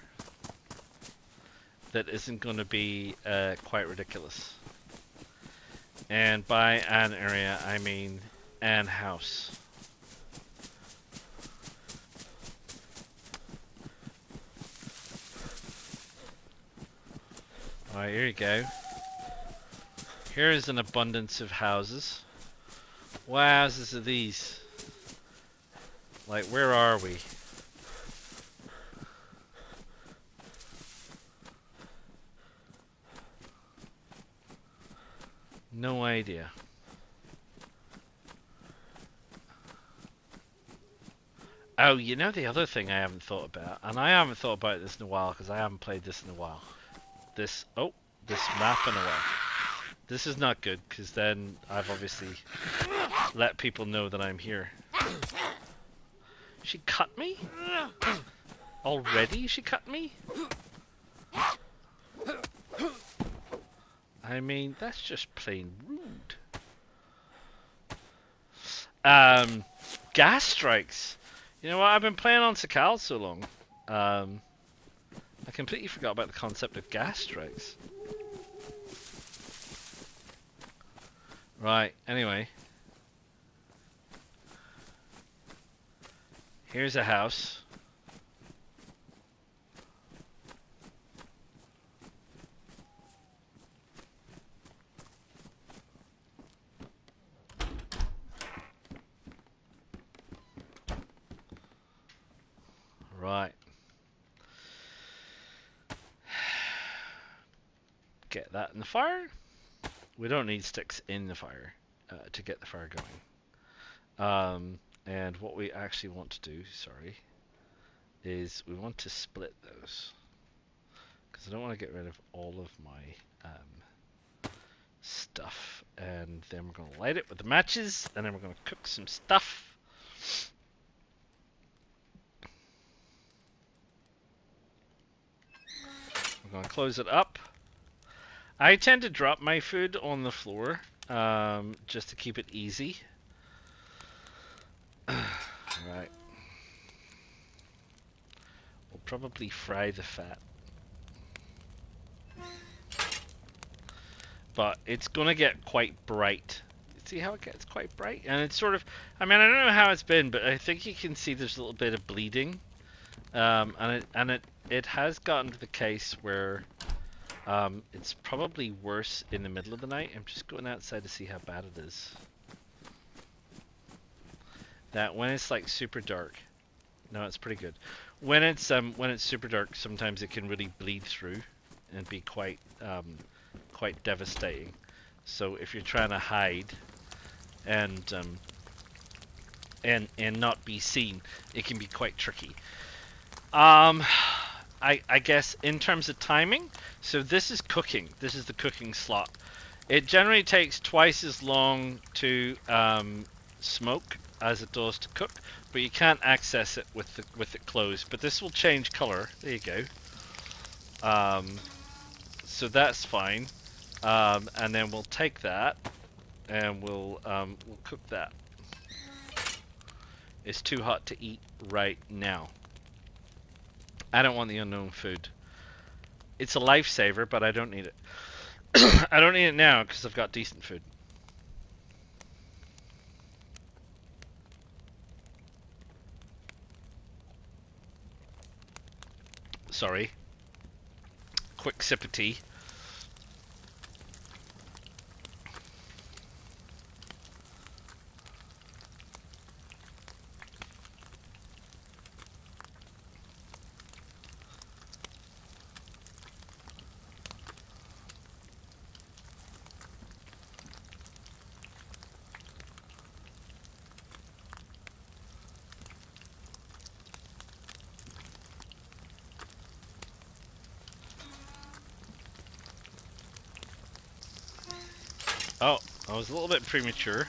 that isn't going to be quite ridiculous. And by an area, I mean an house. Alright, here you go. Here is an abundance of houses. What houses are these? Like, where are we? No idea. Oh, you know the other thing I haven't thought about, and I haven't thought about this in a while because I haven't played this in a while. This map in a while. This is not good because then I've obviously let people know that I'm here. She cut me? Already she cut me? I mean, that's just plain rude. Gas strikes. You know what? I've been playing on Sakal so long. I completely forgot about the concept of gas strikes. Right, anyway. Here's a house. Right. Get that in the fire. We don't need sticks in the fire to get the fire going. And what we actually want to do, sorry, is we want to split those. Because I don't want to get rid of all of my stuff. And then we're going to light it with the matches, and then we're going to cook some stuff. We're going to close it up. I tend to drop my food on the floor just to keep it easy. Right. We'll probably fry the fat. But it's going to get quite bright. See how it gets quite bright? And it's sort of, I mean, I don't know how it's been, but I think you can see there's a little bit of bleeding. And it has gotten to the case where it's probably worse in the middle of the night. I'm just going outside to see how bad it is. That when it's like super dark, no, it's pretty good. When it's super dark, sometimes it can really bleed through and be quite devastating. So if you're trying to hide and not be seen, it can be quite tricky. I guess in terms of timing, so this is cooking. This is the cooking slot. It generally takes twice as long to smoke as it does to cook, but you can't access it with it closed. But this will change color. There you go. So that's fine. And then we'll take that and we'll cook that. It's too hot to eat right now. I don't want the unknown food. It's a lifesaver, but I don't need it. I don't need it now because I've got decent food. Sorry. quick sip of tea. Oh, I was a little bit premature.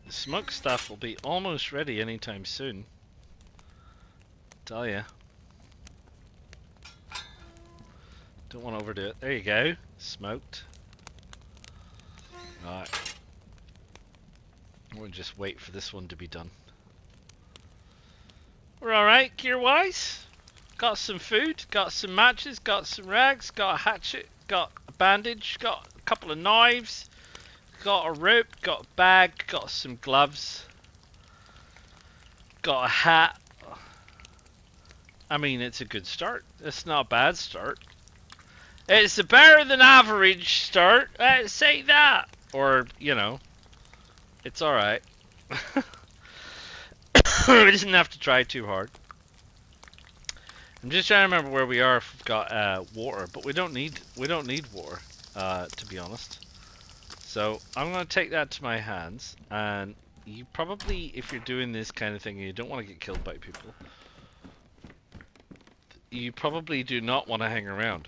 The smoked stuff will be almost ready anytime soon. Tell ya. Don't want to overdo it. There you go. Smoked. Alright. We'll just wait for this one to be done. We're alright gear-wise. Got some food, got some matches, got some rags, got a hatchet, got a bandage, got a couple of knives, got a rope, got a bag, got some gloves, got a hat. I mean, it's a good start. It's not a bad start. It's a better than average start. Let's say that. Or, you know, it's alright. We doesn't have to try too hard. I'm just trying to remember where we are if we've got water, but we don't need water, to be honest. So I'm gonna take that to my hands, and you probably, if you're doing this kind of thing and you don't want to get killed by people, you probably do not want to hang around.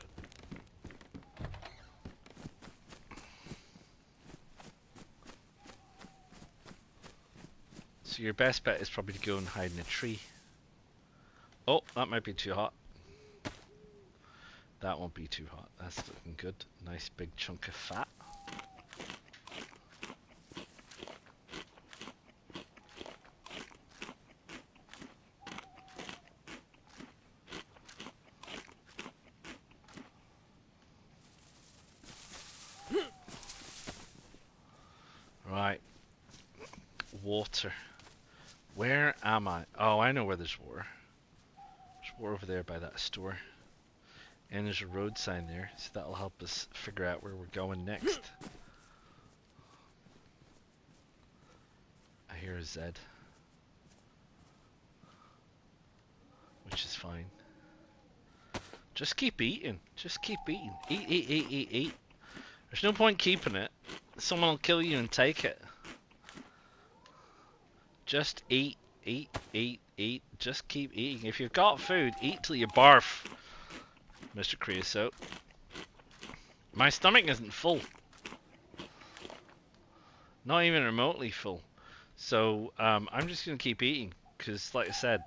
So your best bet is probably to go and hide in a tree. Oh, that might be too hot. That won't be too hot. That's looking good. Nice big chunk of fat. Right. Water. Where am I? Oh, I know where there's water. There's water over there by that store. And there's a road sign there, so that'll help us figure out where we're going next. I hear a Z. Which is fine. Just keep eating. Just keep eating. Eat, eat, eat, eat, eat. There's no point keeping it. Someone will kill you and take it. Just eat, eat, eat, eat. Just keep eating. If you've got food, eat till you barf. Mr. Creosote. My stomach isn't full. Not even remotely full. So, I'm just going to keep eating. Because, like I said,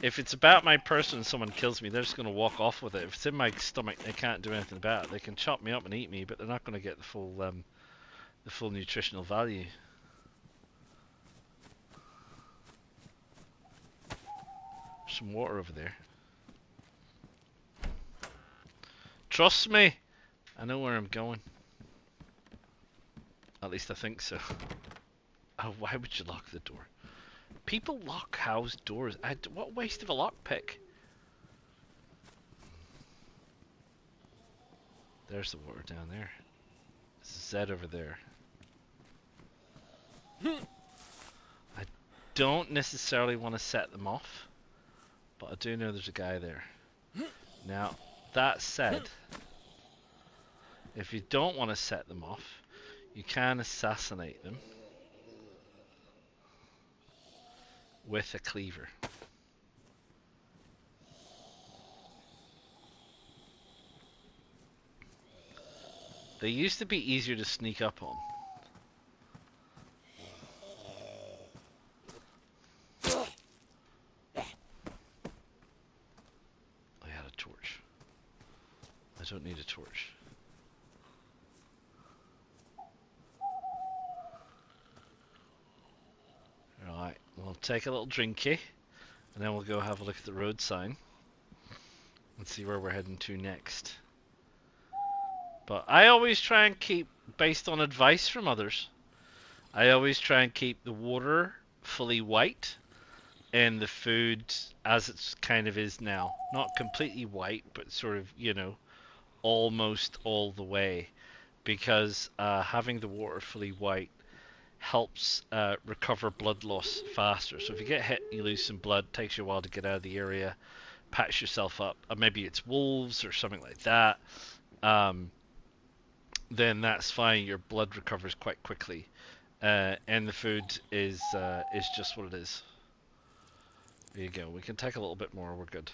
if it's about my person and someone kills me, they're just going to walk off with it. If it's in my stomach, they can't do anything about it. They can chop me up and eat me, but they're not going to get the full nutritional value. There's some water over there. Trust me, I know where I'm going. At least I think so. Oh, why would you lock the door? People lock house doors. What waste of a lockpick. There's the water down there. There's a Z over there. I don't necessarily want to set them off, but I do know there's a guy there. Now, that said, if you don't want to set them off, you can assassinate them with a cleaver. They used to be easier to sneak up on. I had a torch. I don't need a torch. Right, we'll take a little drinky, and then we'll go have a look at the road sign and see where we're heading to next. But I always try and keep, based on advice from others, I always try and keep the water fully white and the food as it's kind of is now. Not completely white, but sort of, almost all the way. Because having the water fully white helps recover blood loss faster. So if you get hit, you lose some blood, takes you a while to get out of the area, patch yourself up. Or maybe it's wolves or something like that. Then that's fine. Your blood recovers quite quickly, and the food is just what it is. There you go. We can take a little bit more. We're good.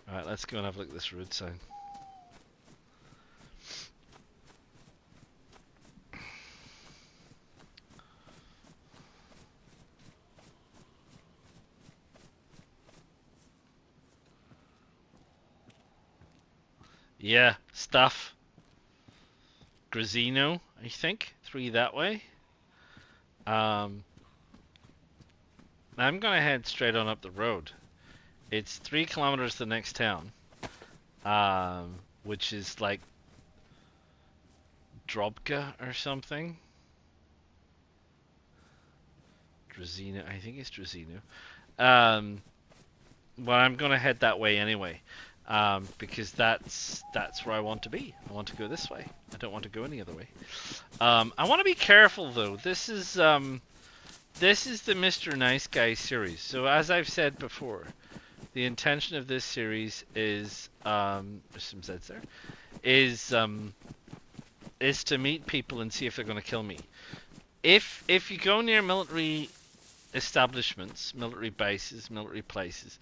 All right, let's go and have a look at this road sign. Yeah, stuff. Grazino, I think. 3 that way. I'm gonna head straight on up the road. It's 3 kilometers to the next town, which is like Drobka or something. Drazino, I think it's Drazino. Well, I'm gonna head that way anyway, because that's where I want to be. I want to go this way. I don't want to go any other way. I want to be careful though. This is the Mr. Nice Guy series. So as I've said before, the intention of this series is there's some Zeds there. Is to meet people and see if they're going to kill me. If you go near military establishments, military bases, military places,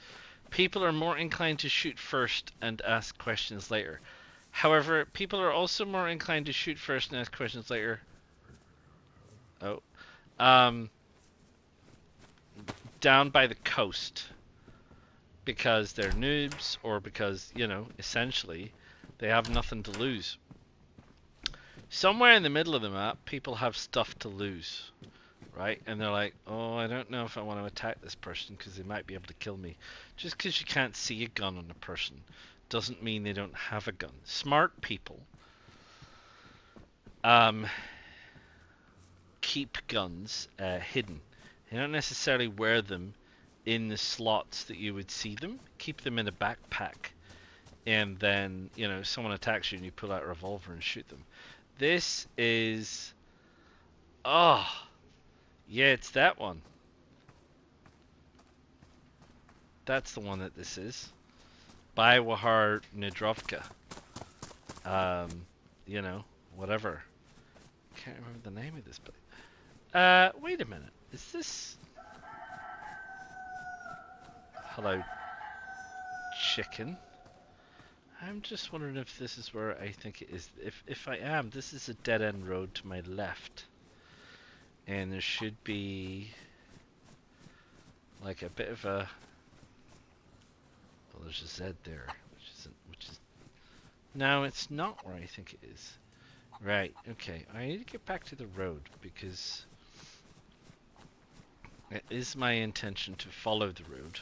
people are more inclined to shoot first and ask questions later. However, people are also more inclined to shoot first and ask questions later. Down by the coast, because they're noobs, or because, essentially, they have nothing to lose. Somewhere in the middle of the map, people have stuff to lose, right? And they're like, oh, I don't know if I want to attack this person because they might be able to kill me. Just because you can't see a gun on a person doesn't mean they don't have a gun. Smart people keep guns hidden. They don't necessarily wear them in the slots that you would see them. Keep them in a backpack, and then someone attacks you and you pull out a revolver and shoot them. This is yeah, it's that one. That's the one that this is. By Wahar Nidrovka. Whatever. Can't remember the name of this place. Wait a minute. Is this... Hello, chicken. I'm just wondering if this is where I think it is. If I am, this is a dead-end road to my left. And there should be... like a bit of a... Well, there's a Z there, which is... No, it's not where I think it is. Right, okay. I need to get back to the road, because... it is my intention to follow the road.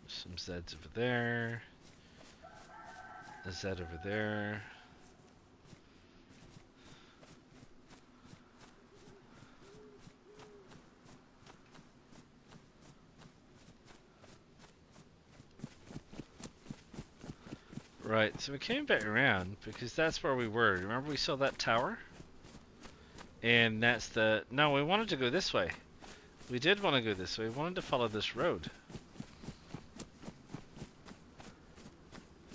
Some Zeds over there. A Z over there. Right, so we came back around because that's where we were. Remember we saw that tower? And that's the... No, we wanted to go this way. We did want to go this way. We wanted to follow this road.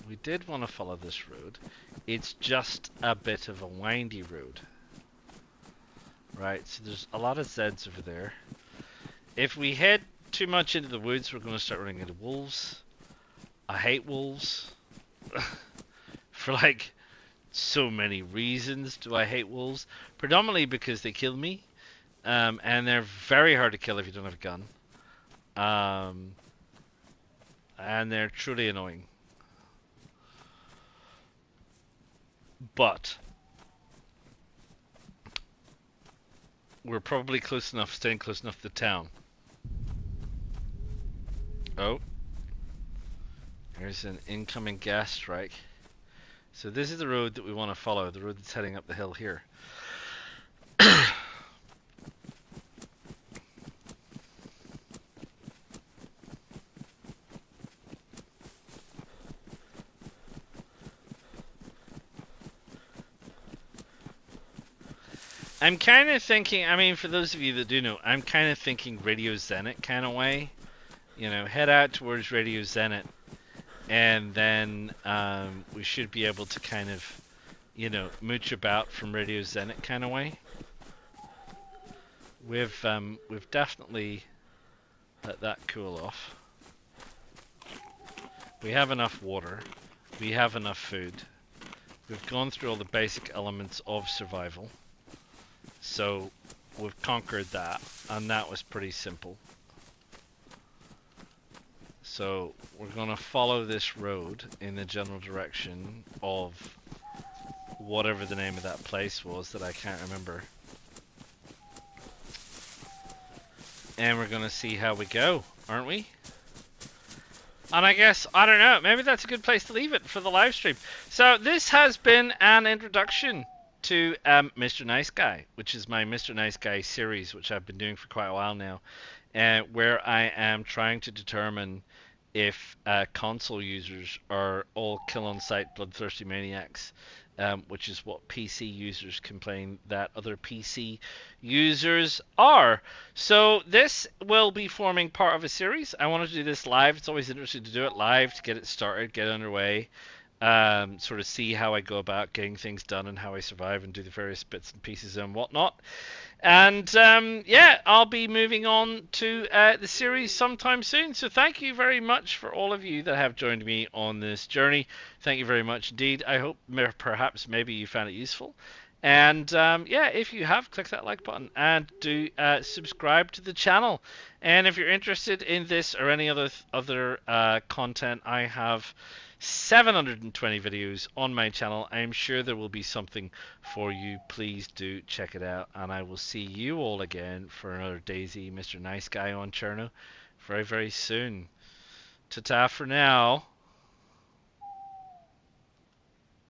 We did want to follow this road. It's just a bit of a windy road. Right, so there's a lot of Zeds over there. If we head too much into the woods, we're going to start running into wolves. I hate wolves. For like so many reasons do I hate wolves. Predominantly because they kill me. And they're very hard to kill if you don't have a gun. And they're truly annoying. But we're probably close enough, staying close enough to the town. Oh. There's an incoming gas strike. So this is the road that we want to follow, the road that's heading up the hill here. I'm kind of thinking, I mean, for those of you that do know, I'm kind of thinking Radio Zenit kind of way. You know, head out towards Radio Zenit, and then we should be able to kind of, you know, mooch about from Radio Zenit kind of way. We've definitely let that cool off. We have enough water. We have enough food. We've gone through all the basic elements of survival. So we've conquered that, and that was pretty simple. So we're going to follow this road in the general direction of whatever the name of that place was that I can't remember. And we're going to see how we go, aren't we? And I guess, I don't know, maybe that's a good place to leave it for the live stream. So this has been an introduction to Mr. Nice Guy, which is my Mr. Nice Guy series, which I've been doing for quite a while now, where I am trying to determine if console users are all kill-on-sight bloodthirsty maniacs, which is what PC users complain that other PC users are. So this will be forming part of a series. I wanted to do this live. It's always interesting to do it live to get it started, get it underway, sort of see how I go about getting things done and how I survive and do the various bits and pieces and whatnot. And yeah, I'll be moving on to the series sometime soon. So thank you very much for all of you that have joined me on this journey. Thank you very much indeed. I hope perhaps maybe you found it useful. And yeah, if you have, click that like button and do subscribe to the channel. And if you're interested in this or any other content, I have 720 videos on my channel. I'm sure there will be something for you. Please do check it out, and I will see you all again for another DayZ Mr. Nice Guy on Cherno very, very soon. Ta-ta for now.